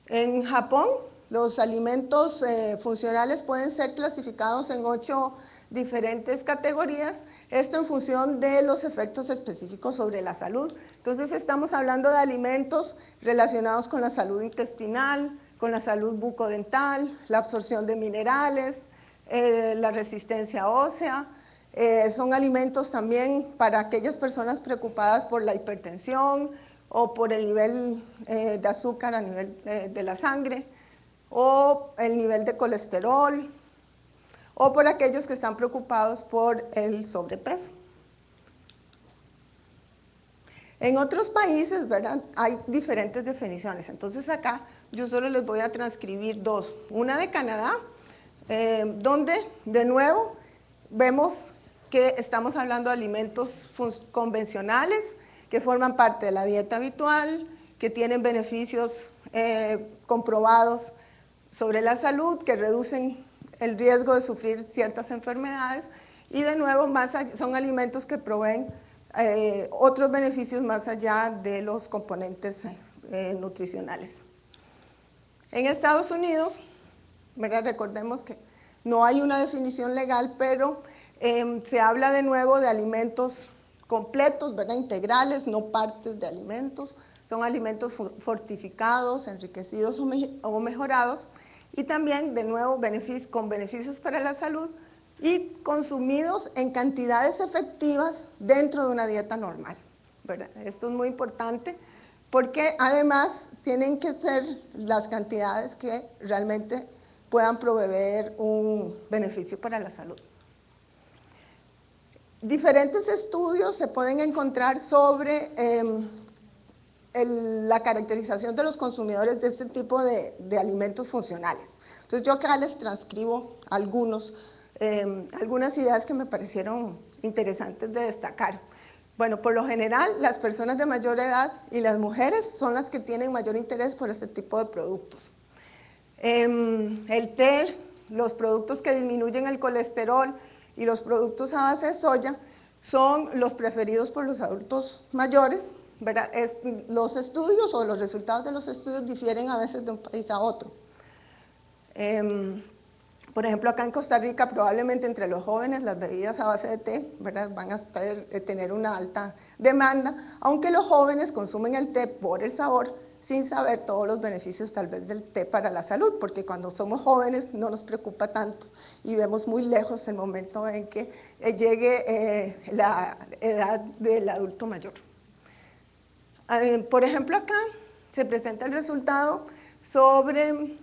En Japón, los alimentos funcionales pueden ser clasificados en 8 diferentes categorías, esto en función de los efectos específicos sobre la salud. Entonces estamos hablando de alimentos relacionados con la salud intestinal, con la salud bucodental, la absorción de minerales, la resistencia ósea. Son alimentos también para aquellas personas preocupadas por la hipertensión o por el nivel de azúcar a nivel de la sangre, o el nivel de colesterol, o por aquellos que están preocupados por el sobrepeso. En otros países, ¿verdad?, hay diferentes definiciones. Entonces acá yo solo les voy a transcribir 2. Una de Canadá, donde de nuevo vemos que estamos hablando de alimentos convencionales que forman parte de la dieta habitual, que tienen beneficios comprobados sobre la salud, que reducen el riesgo de sufrir ciertas enfermedades, y de nuevo son alimentos que proveen otros beneficios más allá de los componentes nutricionales. En Estados Unidos, ¿verdad?, recordemos que no hay una definición legal, pero se habla de nuevo de alimentos completos, ¿verdad?, integrales, no partes de alimentos. Son alimentos fortificados, enriquecidos o mejorados, y también, de nuevo, con beneficios para la salud y consumidos en cantidades efectivas dentro de una dieta normal, ¿verdad? Esto es muy importante porque además tienen que ser las cantidades que realmente puedan proveer un beneficio para la salud. Diferentes estudios se pueden encontrar sobre la caracterización de los consumidores de este tipo de alimentos funcionales. Entonces yo acá les transcribo algunas ideas que me parecieron interesantes de destacar. Bueno, por lo general, las personas de mayor edad y las mujeres son las que tienen mayor interés por este tipo de productos. El té, los productos que disminuyen el colesterol y los productos a base de soya son los preferidos por los adultos mayores, ¿verdad? Los estudios o los resultados de los estudios difieren a veces de un país a otro. Por ejemplo, acá en Costa Rica, probablemente entre los jóvenes las bebidas a base de té, ¿verdad?, van a tener una alta demanda, aunque los jóvenes consumen el té por el sabor, sin saber todos los beneficios tal vez del té para la salud, porque cuando somos jóvenes no nos preocupa tanto y vemos muy lejos el momento en que llegue la edad del adulto mayor. Por ejemplo, acá se presenta el resultado sobre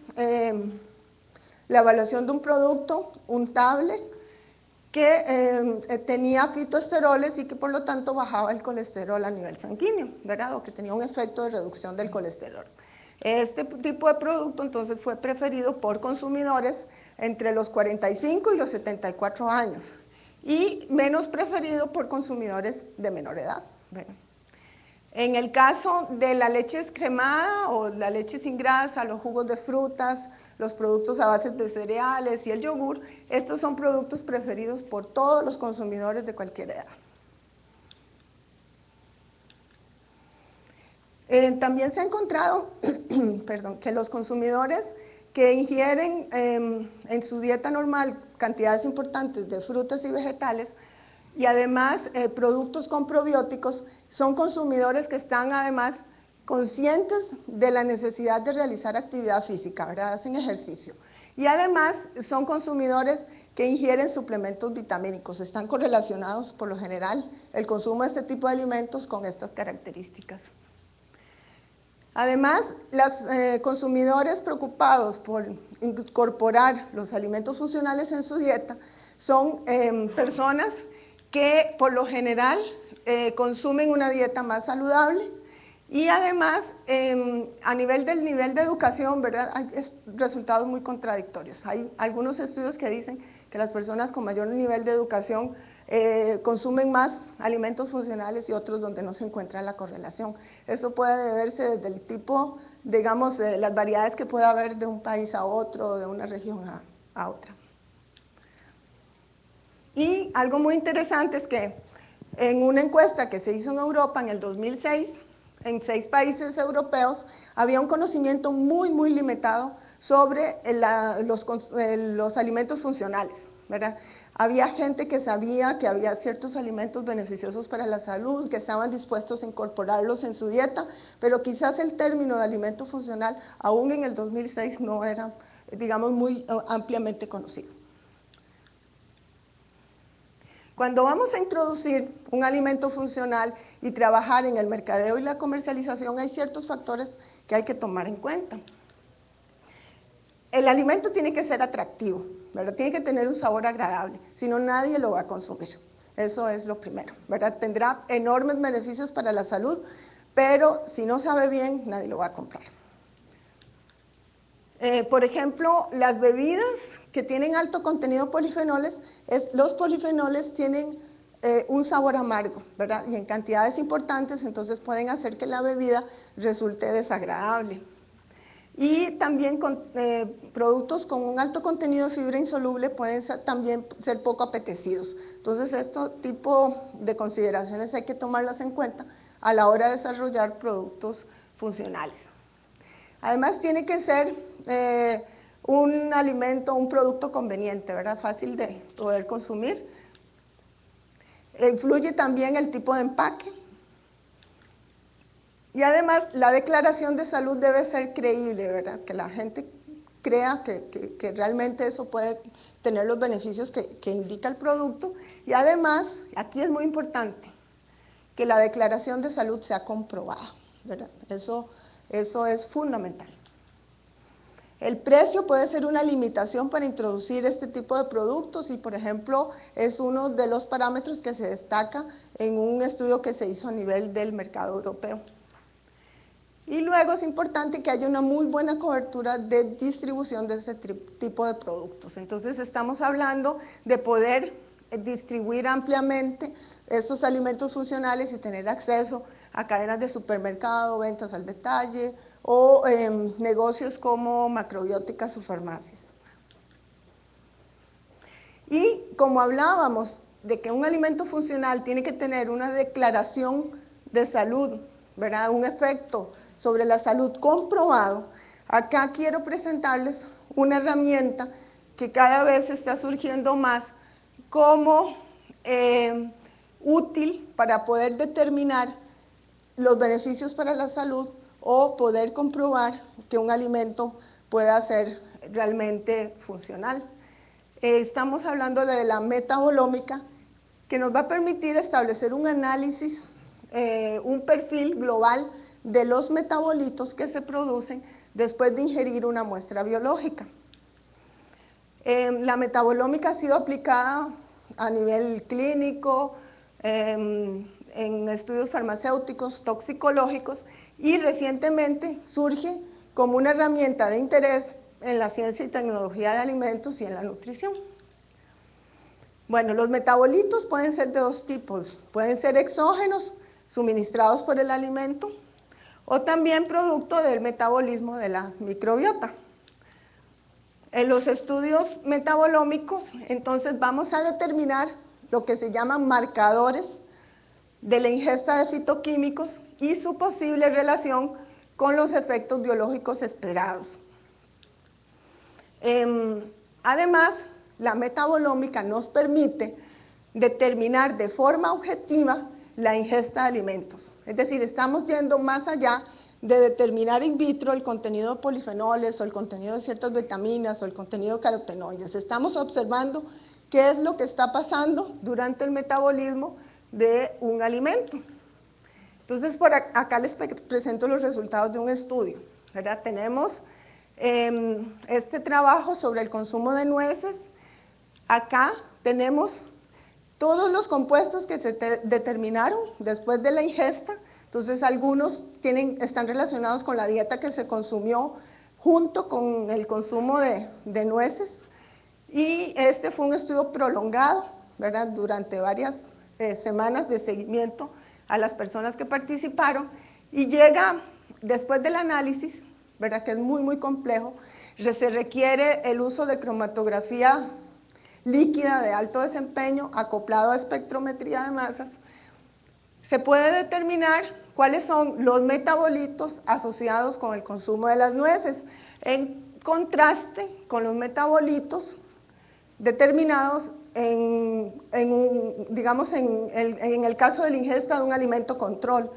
la evaluación de un producto untable que tenía fitoesteroles y que por lo tanto bajaba el colesterol a nivel sanguíneo, ¿verdad? O que tenía un efecto de reducción del colesterol. Este tipo de producto entonces fue preferido por consumidores entre los 45 y los 74 años y menos preferido por consumidores de menor edad, ¿verdad? En el caso de la leche descremada o la leche sin grasa, los jugos de frutas, los productos a base de cereales y el yogur, estos son productos preferidos por todos los consumidores de cualquier edad. También se ha encontrado que los consumidores que ingieren en su dieta normal cantidades importantes de frutas y vegetales y además productos con probióticos son consumidores que están además conscientes de la necesidad de realizar actividad física, ¿verdad? Hacen ejercicio. Y además son consumidores que ingieren suplementos vitamínicos. Están correlacionados por lo general el consumo de este tipo de alimentos con estas características. Además, los consumidores preocupados por incorporar los alimentos funcionales en su dieta son personas que por lo general consumen una dieta más saludable y además a nivel de educación, ¿verdad?, hay resultados muy contradictorios. Hay algunos estudios que dicen que las personas con mayor nivel de educación consumen más alimentos funcionales y otros donde no se encuentra la correlación. Eso puede deberse desde el tipo, digamos, de las variedades que puede haber de un país a otro, de una región a otra. Y algo muy interesante es que en una encuesta que se hizo en Europa en el 2006, en 6 países europeos, había un conocimiento muy limitado sobre los alimentos funcionales, ¿verdad? Había gente que sabía que había ciertos alimentos beneficiosos para la salud, que estaban dispuestos a incorporarlos en su dieta, pero quizás el término de alimento funcional, aún en el 2006, no era, digamos, muy ampliamente conocido. Cuando vamos a introducir un alimento funcional y trabajar en el mercadeo y la comercialización, hay ciertos factores que hay que tomar en cuenta. El alimento tiene que ser atractivo, ¿verdad? Tiene que tener un sabor agradable, si no nadie lo va a consumir. Eso es lo primero, ¿verdad? Tendrá enormes beneficios para la salud, pero si no sabe bien, nadie lo va a comprar. Por ejemplo, las bebidas que tienen alto contenido de polifenoles, los polifenoles tienen un sabor amargo, ¿verdad? Y en cantidades importantes, entonces pueden hacer que la bebida resulte desagradable. Y también productos con un alto contenido de fibra insoluble pueden también ser poco apetecidos. Entonces, este tipo de consideraciones hay que tomarlas en cuenta a la hora de desarrollar productos funcionales. Además, tiene que ser un alimento, un producto conveniente, ¿verdad? Fácil de poder consumir. Influye también el tipo de empaque. Y además, la declaración de salud debe ser creíble, ¿verdad? Que la gente crea que realmente eso puede tener los beneficios que indica el producto. Y además, aquí es muy importante, que la declaración de salud sea comprobada, ¿verdad? Eso es fundamental. El precio puede ser una limitación para introducir este tipo de productos y, por ejemplo, es uno de los parámetros que se destaca en un estudio que se hizo a nivel del mercado europeo. Y luego es importante que haya una muy buena cobertura de distribución de este tipo de productos. Entonces estamos hablando de poder distribuir ampliamente estos alimentos funcionales y tener acceso a cadenas de supermercado, ventas al detalle o negocios como macrobióticas o farmacias. Y como hablábamos de que un alimento funcional tiene que tener una declaración de salud, ¿verdad? Un efecto sobre la salud comprobado, acá quiero presentarles una herramienta que cada vez está surgiendo más como útil para poder determinar los beneficios para la salud o poder comprobar que un alimento pueda ser realmente funcional. Estamos hablando de la metabolómica, que nos va a permitir establecer un análisis, un perfil global de los metabolitos que se producen después de ingerir una muestra biológica. La metabolómica ha sido aplicada a nivel clínico, en estudios farmacéuticos, toxicológicos, y recientemente surge como una herramienta de interés en la ciencia y tecnología de alimentos y en la nutrición. Bueno, los metabolitos pueden ser de dos tipos, pueden ser exógenos, suministrados por el alimento, o también producto del metabolismo de la microbiota. En los estudios metabolómicos, entonces vamos a determinar lo que se llaman marcadores de la ingesta de fitoquímicos y su posible relación con los efectos biológicos esperados. Además, la metabolómica nos permite determinar de forma objetiva la ingesta de alimentos. Es decir, estamos yendo más allá de determinar in vitro el contenido de polifenoles o el contenido de ciertas vitaminas o el contenido de carotenoides. Estamos observando qué es lo que está pasando durante el metabolismo de un alimento. Entonces, por acá les presento los resultados de un estudio, ¿verdad? Tenemos este trabajo sobre el consumo de nueces. Acá tenemos todos los compuestos que se determinaron después de la ingesta. Entonces, algunos están relacionados con la dieta que se consumió junto con el consumo de nueces. Y este fue un estudio prolongado, ¿verdad? Durante varias semanas de seguimiento a las personas que participaron. Y llega, después del análisis, ¿verdad? Que es muy, muy complejo, se requiere el uso de cromatografía líquida de alto desempeño acoplado a espectrometría de masas. Se puede determinar cuáles son los metabolitos asociados con el consumo de las nueces, en contraste con los metabolitos determinados en el caso de la ingesta de un alimento control.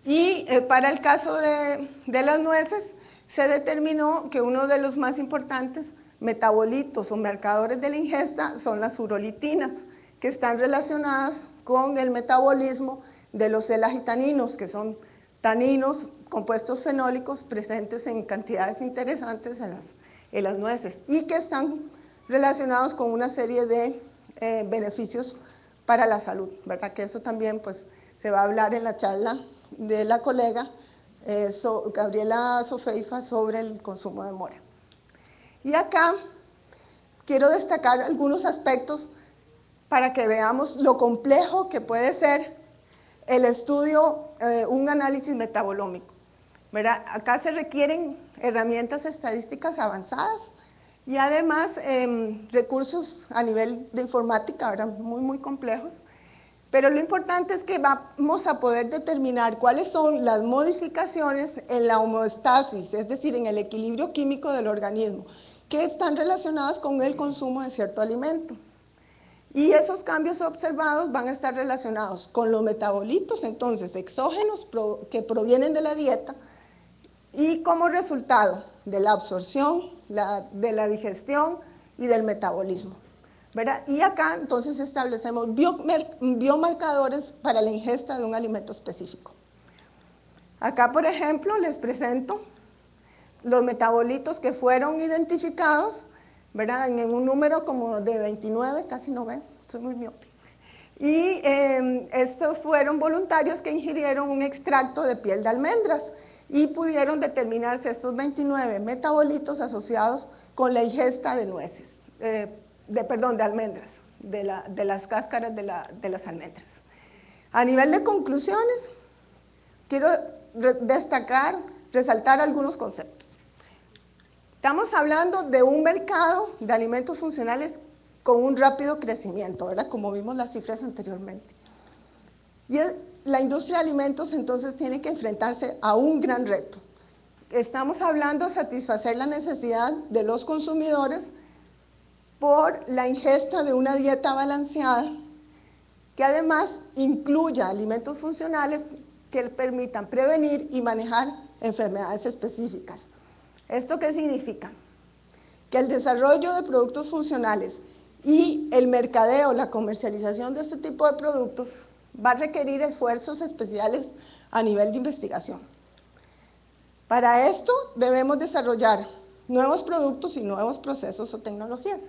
Y para el caso de las nueces, se determinó que uno de los más importantes metabolitos o marcadores de la ingesta son las urolitinas, que están relacionadas con el metabolismo de los L-agitaninos, que son taninos, compuestos fenólicos presentes en cantidades interesantes en las nueces y que están relacionados con una serie de beneficios para la salud, ¿verdad? Que eso también pues, se va a hablar en la charla de la colega Gabriela Sofeifa sobre el consumo de mora. Y acá quiero destacar algunos aspectos para que veamos lo complejo que puede ser el estudio, un análisis metabolómico, ¿verdad? Acá se requieren herramientas estadísticas avanzadas y además recursos a nivel de informática, ¿verdad? Muy, muy complejos. Pero lo importante es que vamos a poder determinar cuáles son las modificaciones en la homeostasis, es decir, en el equilibrio químico del organismo, que están relacionadas con el consumo de cierto alimento. Y esos cambios observados van a estar relacionados con los metabolitos, entonces, exógenos que provienen de la dieta y como resultado de la absorción, de la digestión y del metabolismo, ¿verdad? Y acá entonces establecemos biomarcadores para la ingesta de un alimento específico. Acá, por ejemplo, les presento los metabolitos que fueron identificados, ¿verdad? En un número como de 29, casi no ven, soy muy miope. Y estos fueron voluntarios que ingirieron un extracto de piel de almendras y pudieron determinarse estos 29 metabolitos asociados con la ingesta de nueces, de almendras, de las cáscaras de las almendras. A nivel de conclusiones, quiero resaltar algunos conceptos. Estamos hablando de un mercado de alimentos funcionales con un rápido crecimiento, ¿verdad? Como vimos las cifras anteriormente. Y la industria de alimentos entonces tiene que enfrentarse a un gran reto. Estamos hablando de satisfacer la necesidad de los consumidores por la ingesta de una dieta balanceada que además incluya alimentos funcionales que permitan prevenir y manejar enfermedades específicas. ¿Esto qué significa? Que el desarrollo de productos funcionales y el mercadeo, la comercialización de este tipo de productos va a requerir esfuerzos especiales a nivel de investigación. Para esto debemos desarrollar nuevos productos y nuevos procesos o tecnologías.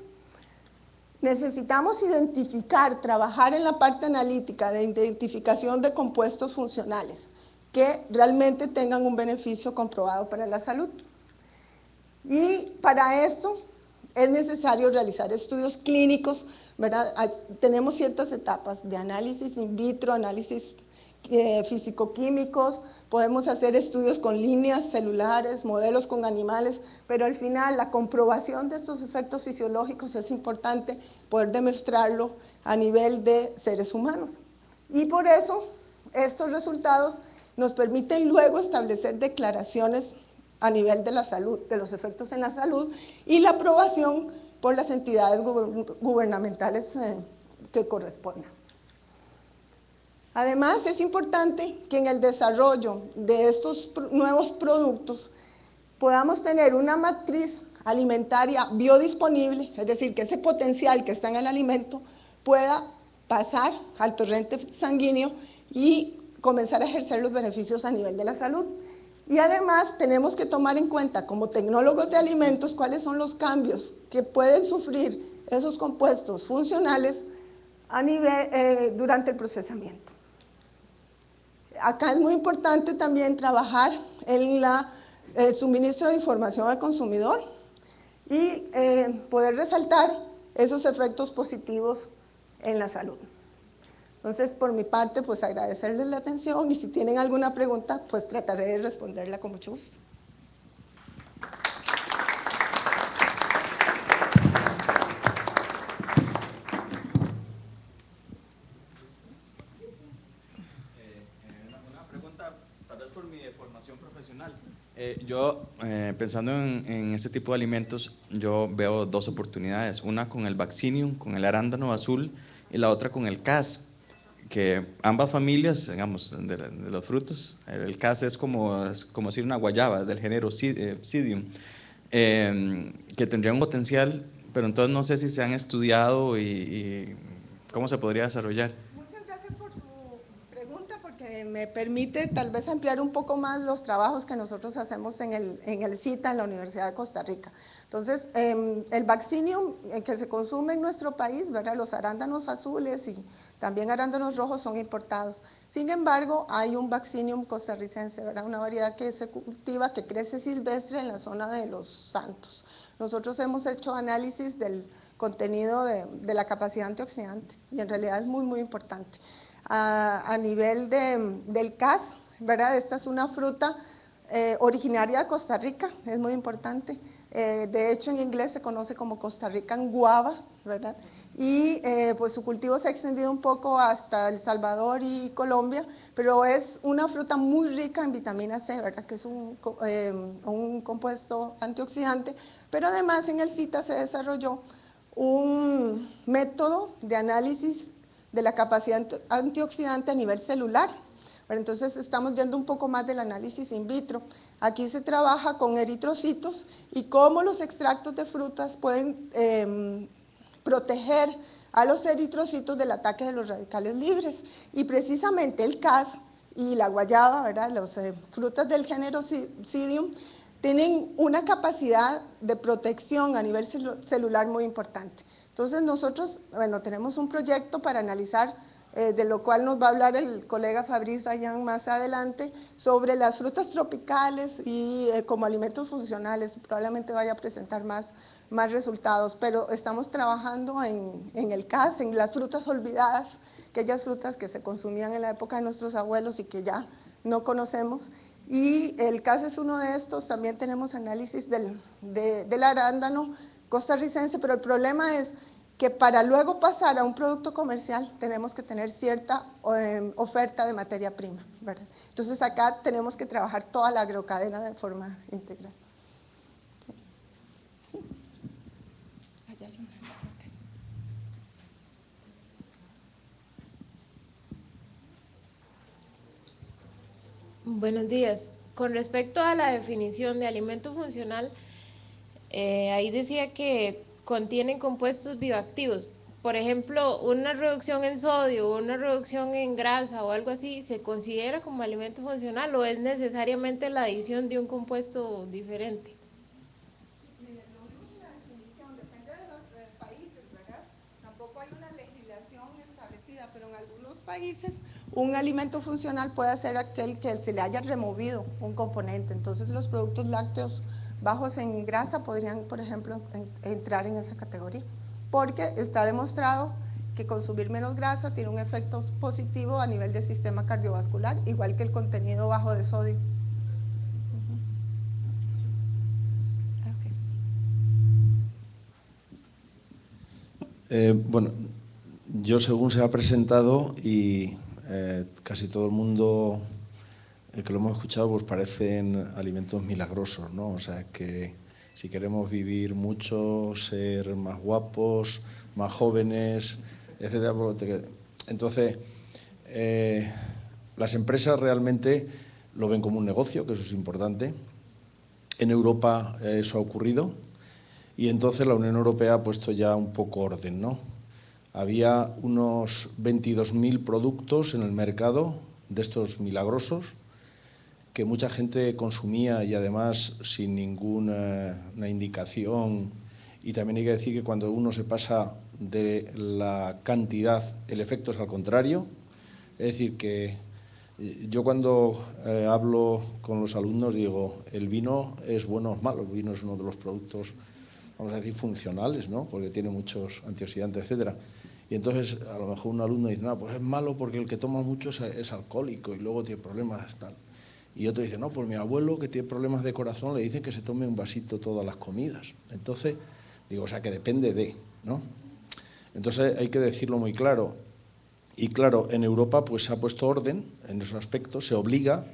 Necesitamos identificar, trabajar en la parte analítica de identificación de compuestos funcionales que realmente tengan un beneficio comprobado para la salud. Y para eso es necesario realizar estudios clínicos, ¿verdad? Tenemos ciertas etapas de análisis in vitro, análisis físico-químicos, podemos hacer estudios con líneas celulares, modelos con animales, pero al final la comprobación de estos efectos fisiológicos es importante poder demostrarlo a nivel de seres humanos. Y por eso estos resultados nos permiten luego establecer declaraciones a nivel de la salud, de los efectos en la salud y la aprobación por las entidades gubernamentales que correspondan. Además, es importante que en el desarrollo de estos nuevos productos podamos tener una matriz alimentaria biodisponible, es decir, que ese potencial que está en el alimento pueda pasar al torrente sanguíneo y comenzar a ejercer los beneficios a nivel de la salud. Y además tenemos que tomar en cuenta como tecnólogos de alimentos cuáles son los cambios que pueden sufrir esos compuestos funcionales a nivel, durante el procesamiento. Acá es muy importante también trabajar en el suministro de información al consumidor y poder resaltar esos efectos positivos en la salud. Entonces, por mi parte, pues agradecerles la atención y si tienen alguna pregunta, pues trataré de responderla con mucho gusto. Una pregunta, tal vez por mi formación profesional. Yo, pensando en este tipo de alimentos, yo veo dos oportunidades, una con el vaccinium, con el arándano azul, y la otra con el cas, que ambas familias, digamos, de los frutos, el cas es como decir una guayaba del género Psidium, que tendría un potencial, pero entonces no sé si se han estudiado y cómo se podría desarrollar. Muchas gracias por su pregunta, porque me permite tal vez ampliar un poco más los trabajos que nosotros hacemos en el CITA, en la Universidad de Costa Rica. Entonces, el vaccinium que se consume en nuestro país, ¿verdad? Los arándanos azules y también arándanos rojos son importados. Sin embargo, hay un vaccinium costarricense, ¿verdad? Una variedad que se cultiva, que crece silvestre en la zona de Los Santos. Nosotros hemos hecho análisis del contenido de la capacidad antioxidante y en realidad es muy, muy importante. A nivel del cas, ¿verdad? Esta es una fruta originaria de Costa Rica, es muy importante. De hecho, en inglés se conoce como Costa Rican guava, ¿verdad? Y pues su cultivo se ha extendido un poco hasta El Salvador y Colombia, pero es una fruta muy rica en vitamina C, ¿verdad? Que es un compuesto antioxidante, pero además en el CITA se desarrolló un método de análisis de la capacidad antioxidante a nivel celular. Entonces estamos viendo un poco más del análisis in vitro. Aquí se trabaja con eritrocitos y cómo los extractos de frutas pueden proteger a los eritrocitos del ataque de los radicales libres. Y precisamente el cas y la guayaba, ¿verdad? Las frutas del género Psidium, tienen una capacidad de protección a nivel celular muy importante. Entonces nosotros, bueno, tenemos un proyecto para analizar de lo cual nos va a hablar el colega Fabrice Dayan más adelante, sobre las frutas tropicales y como alimentos funcionales. Probablemente vaya a presentar más resultados, pero estamos trabajando en el CAS, en las frutas olvidadas, aquellas frutas que se consumían en la época de nuestros abuelos y que ya no conocemos. Y el CAS es uno de estos. También tenemos análisis del arándano costarricense, pero el problema es que para luego pasar a un producto comercial tenemos que tener cierta oferta de materia prima, ¿verdad? Entonces acá tenemos que trabajar toda la agrocadena de forma integral. Sí. Buenos días. Con respecto a la definición de alimento funcional, ahí decía que contienen compuestos bioactivos. Por ejemplo, una reducción en sodio o una reducción en grasa o algo así, ¿se considera como alimento funcional o es necesariamente la adición de un compuesto diferente? No hay una definición, depende de los países, ¿verdad? Tampoco hay una legislación establecida, pero en algunos países un alimento funcional puede ser aquel que se le haya removido un componente. Entonces los productos lácteos bajos en grasa podrían, por ejemplo, entrar en esa categoría, porque está demostrado que consumir menos grasa tiene un efecto positivo a nivel del sistema cardiovascular, igual que el contenido bajo de sodio. Bueno, yo según se ha presentado y casi todo el mundo que lo hemos escuchado, pues parecen alimentos milagrosos, ¿no? O sea que si queremos vivir mucho, ser más guapos, más jóvenes, etcétera. Entonces, las empresas realmente lo ven como un negocio, que eso es importante. En Europa eso ha ocurrido y entonces la Unión Europea ha puesto ya un poco orden, ¿no? Había unos 22.000 productos en el mercado de estos milagrosos que mucha gente consumía y además sin ninguna indicación. Y también hay que decir que cuando uno se pasa de la cantidad, el efecto es al contrario. Es decir, que yo cuando hablo con los alumnos digo, el vino es bueno o es malo. El vino es uno de los productos, vamos a decir, funcionales, ¿no? Porque tiene muchos antioxidantes, etcétera. Y entonces a lo mejor un alumno dice, no, pues es malo porque el que toma mucho es alcohólico y luego tiene problemas tal. Y otro dice, no, pues mi abuelo que tiene problemas de corazón le dicen que se tome un vasito todas las comidas. Entonces, digo, o sea, que depende de, ¿no? Entonces hay que decirlo muy claro. Y claro, en Europa pues se ha puesto orden en esos aspectos, se obliga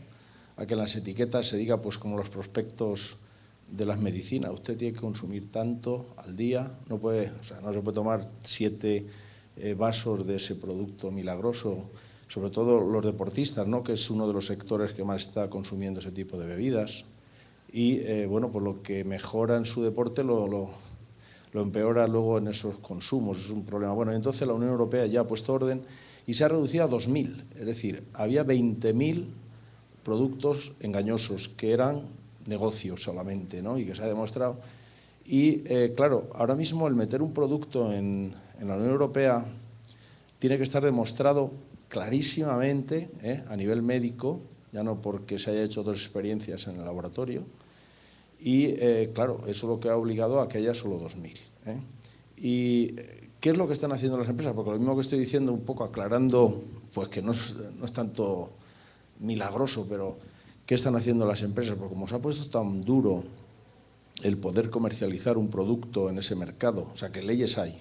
a que en las etiquetas se diga, pues como los prospectos de las medicinas, usted tiene que consumir tanto al día, no se puede tomar 7 vasos de ese producto milagroso, sobre todo los deportistas, ¿no? Que es uno de los sectores que más está consumiendo ese tipo de bebidas. Y bueno, pues lo que mejora en su deporte lo empeora luego en esos consumos, es un problema. Bueno, entonces la Unión Europea ya ha puesto orden y se ha reducido a 2.000, es decir, había 20.000 productos engañosos que eran negocios solamente, ¿no? Y que se ha demostrado. Y claro, ahora mismo el meter un producto en la Unión Europea tiene que estar demostrado clarísimamente a nivel médico, ya no porque se haya hecho otras experiencias en el laboratorio, y claro, eso es lo que ha obligado a que haya solo 2.000. ¿Y qué es lo que están haciendo las empresas? Porque lo mismo que estoy diciendo, un poco aclarando, pues que no es tanto milagroso, pero ¿qué están haciendo las empresas? Porque como se ha puesto tan duro el poder comercializar un producto en ese mercado, o sea, que leyes hay,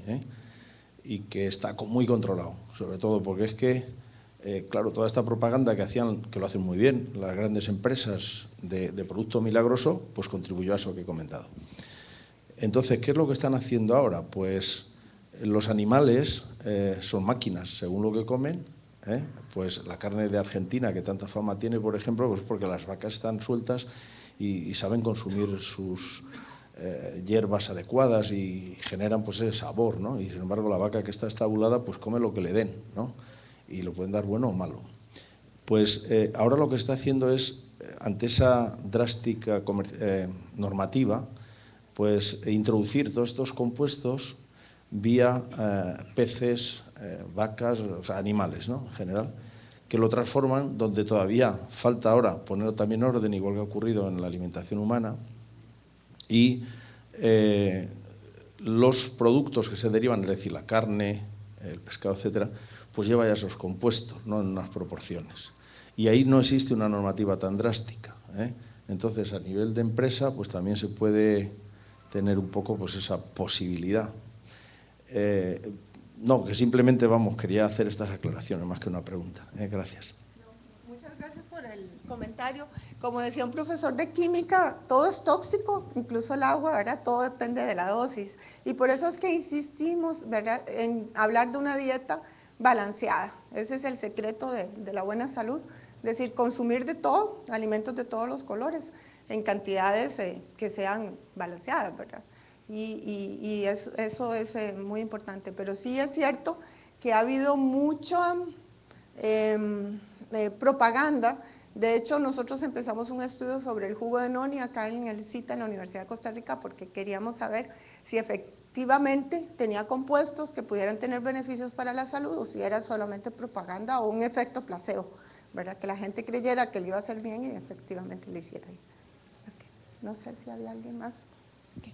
y que está muy controlado, sobre todo porque es que, claro, toda esta propaganda que hacían, que lo hacen muy bien, las grandes empresas de producto milagroso, pues contribuyó a eso que he comentado. Entonces, ¿qué es lo que están haciendo ahora? Pues los animales son máquinas, según lo que comen, pues la carne de Argentina, que tanta fama tiene, por ejemplo, pues porque las vacas están sueltas y saben consumir sus hierbas adecuadas y generan pues ese sabor, ¿no? Y sin embargo la vaca que está estabulada pues come lo que le den, ¿no? Y lo pueden dar bueno o malo. Pues ahora lo que se está haciendo es, ante esa drástica normativa, pues introducir todos estos compuestos vía peces vacas, o sea, animales, ¿no?, en general, que lo transforman, donde todavía falta ahora poner también orden, igual que ha ocurrido en la alimentación humana, y los productos que se derivan, es decir, la carne, el pescado, etcétera, pues lleva ya esos compuestos, ¿no?, en unas proporciones. Y ahí no existe una normativa tan drástica, ¿eh? Entonces, a nivel de empresa, pues también se puede tener un poco pues esa posibilidad. No, que simplemente, vamos, quería hacer estas aclaraciones, más que una pregunta. Gracias. Muchas gracias por el comentario. Como decía un profesor de química, todo es tóxico, incluso el agua, ¿verdad? Todo depende de la dosis. Y por eso es que insistimos, ¿verdad?, en hablar de una dieta balanceada. Ese es el secreto de la buena salud. Es decir, consumir de todo, alimentos de todos los colores, en cantidades que sean balanceadas, ¿verdad? Y eso es muy importante. Pero sí es cierto que ha habido mucha propaganda. De hecho, nosotros empezamos un estudio sobre el jugo de noni acá en el CITA, en la Universidad de Costa Rica, porque queríamos saber si efectivamente tenía compuestos que pudieran tener beneficios para la salud o si era solamente propaganda o un efecto placebo, ¿verdad? Que la gente creyera que le iba a hacer bien y efectivamente le hiciera bien. Okay. No sé si había alguien más. Okay.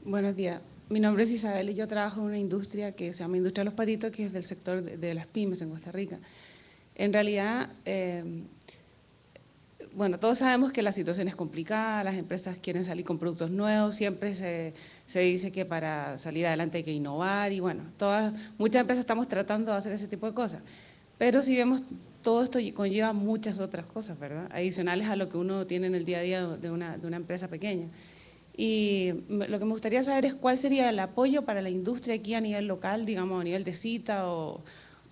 Buenos días. Mi nombre es Isabel y yo trabajo en una industria que se llama Industria de los Patitos, que es del sector de las pymes en Costa Rica. En realidad, bueno, todos sabemos que la situación es complicada, las empresas quieren salir con productos nuevos, siempre se dice que para salir adelante hay que innovar y bueno, muchas empresas estamos tratando de hacer ese tipo de cosas. Pero si vemos, todo esto conlleva muchas otras cosas, ¿verdad?, adicionales a lo que uno tiene en el día a día de una empresa pequeña. Y lo que me gustaría saber es cuál sería el apoyo para la industria aquí a nivel local, digamos a nivel de CITA o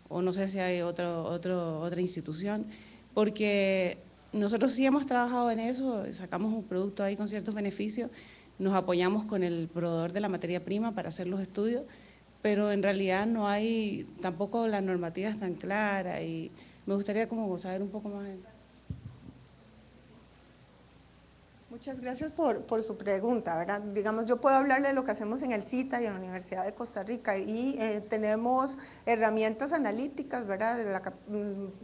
no sé si hay otra institución, porque nosotros sí hemos trabajado en eso, sacamos un producto ahí con ciertos beneficios, nos apoyamos con el proveedor de la materia prima para hacer los estudios, pero en realidad no hay, tampoco la normativa es tan clara y me gustaría como saber un poco más. Muchas gracias por su pregunta, ¿verdad? Digamos, yo puedo hablarle de lo que hacemos en el CITA y en la Universidad de Costa Rica y tenemos herramientas analíticas, ¿verdad?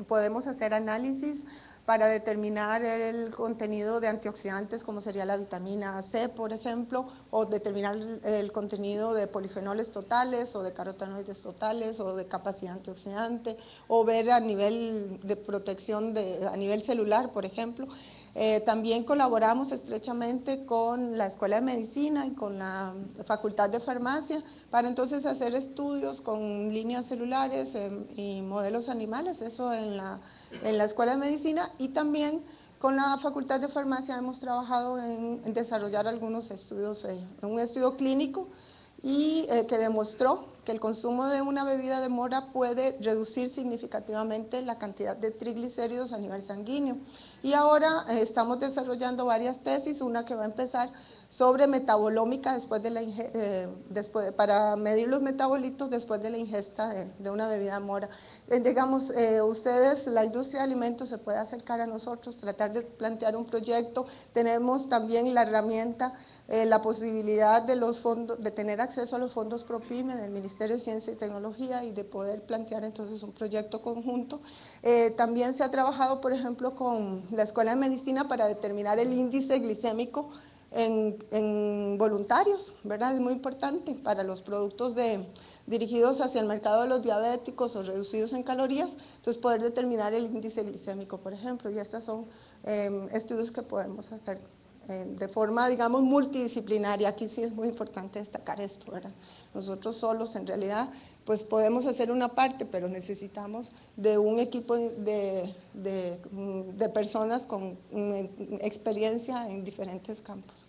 Podemos hacer análisis para determinar el contenido de antioxidantes, como sería la vitamina C, por ejemplo, o determinar el contenido de polifenoles totales o de carotenoides totales o de capacidad antioxidante, o ver a nivel de protección a nivel celular, por ejemplo. También colaboramos estrechamente con la Escuela de Medicina y con la Facultad de Farmacia para entonces hacer estudios con líneas celulares y modelos animales, eso en la Escuela de Medicina, y también con la Facultad de Farmacia hemos trabajado en desarrollar algunos estudios, un estudio clínico y que demostró que el consumo de una bebida de mora puede reducir significativamente la cantidad de triglicéridos a nivel sanguíneo. Y ahora estamos desarrollando varias tesis, una que va a empezar sobre metabolómica para medir los metabolitos después de la ingesta de una bebida mora. Digamos, ustedes, la industria de alimentos se puede acercar a nosotros, tratar de plantear un proyecto. Tenemos también la herramienta, la posibilidad de tener acceso a los fondos PROPYME del Ministerio de Ciencia y Tecnología y de poder plantear entonces un proyecto conjunto. También se ha trabajado, por ejemplo, con la Escuela de Medicina para determinar el índice glicémico en voluntarios, ¿verdad? Es muy importante para los productos dirigidos hacia el mercado de los diabéticos o reducidos en calorías, entonces poder determinar el índice glicémico, por ejemplo, y estos son estudios que podemos hacer de forma, digamos, multidisciplinaria. Aquí sí es muy importante destacar esto, ¿verdad? Nosotros solos, en realidad, pues podemos hacer una parte, pero necesitamos de un equipo de personas con experiencia en diferentes campos.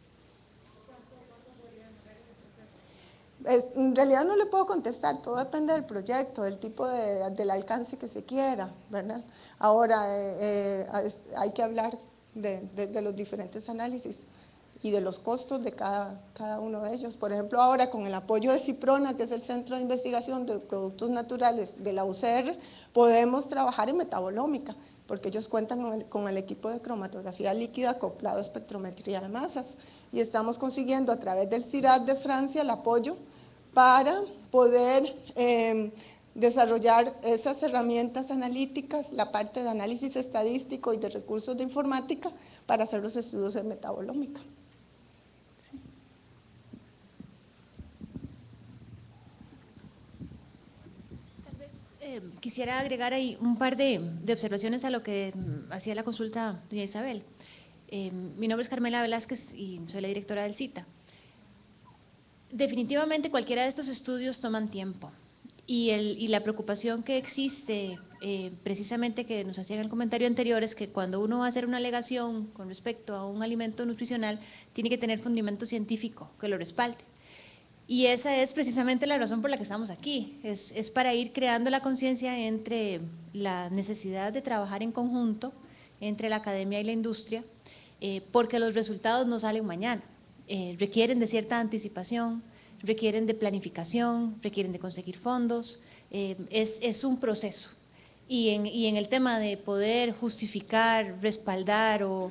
En realidad no le puedo contestar, todo depende del proyecto, del tipo del alcance que se quiera, ¿verdad? Ahora hay que hablar de los diferentes análisis. y de los costos de cada uno de ellos. Por ejemplo, ahora con el apoyo de CIPRONA, que es el Centro de Investigación de Productos Naturales de la UCR, podemos trabajar en metabolómica, porque ellos cuentan con el equipo de cromatografía líquida acoplado a espectrometría de masas, y estamos consiguiendo a través del CIRAD de Francia el apoyo para poder desarrollar esas herramientas analíticas, la parte de análisis estadístico y de recursos de informática para hacer los estudios de metabolómica. Sí. Tal vez quisiera agregar ahí un par de observaciones a lo que hacía la consulta doña Isabel. Mi nombre es Carmela Velázquez y soy la directora del CITA. Definitivamente cualquiera de estos estudios toman tiempo. Y la preocupación que existe, precisamente que nos hacían el comentario anterior, es que cuando uno va a hacer una alegación con respecto a un alimento nutricional, tiene que tener fundamento científico que lo respalde. Y esa es precisamente la razón por la que estamos aquí, es para ir creando la conciencia entre la necesidad de trabajar en conjunto entre la academia y la industria, porque los resultados no salen mañana, requieren de cierta anticipación, requieren de planificación, requieren de conseguir fondos, es un proceso. Y en el tema de poder justificar, respaldar o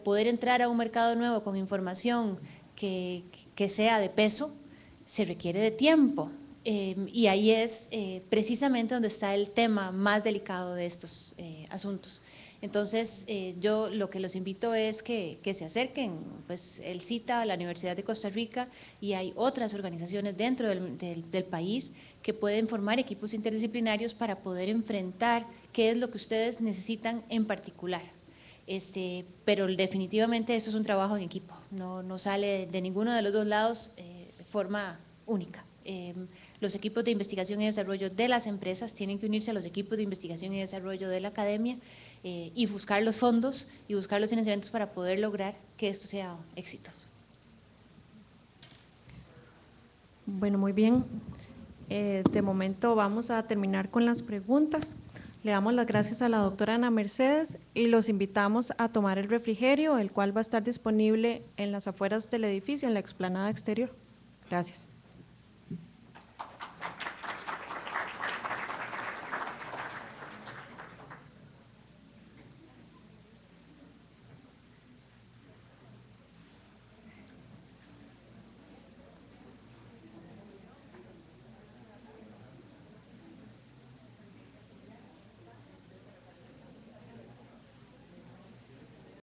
poder entrar a un mercado nuevo con información que sea de peso, se requiere de tiempo. Y ahí es precisamente donde está el tema más delicado de estos asuntos. Entonces, yo lo que los invito es que se acerquen, pues el CITA, la Universidad de Costa Rica, y hay otras organizaciones dentro del país que pueden formar equipos interdisciplinarios para poder enfrentar qué es lo que ustedes necesitan en particular. Pero definitivamente eso es un trabajo en equipo, no sale de ninguno de los dos lados de forma única. Los equipos de investigación y desarrollo de las empresas tienen que unirse a los equipos de investigación y desarrollo de la academia y buscar los fondos y buscar los financiamientos para poder lograr que esto sea éxito. Bueno, muy bien. De momento vamos a terminar con las preguntas. Le damos las gracias a la doctora Ana Mercedes y los invitamos a tomar el refrigerio, el cual va a estar disponible en las afueras del edificio, en la explanada exterior. Gracias.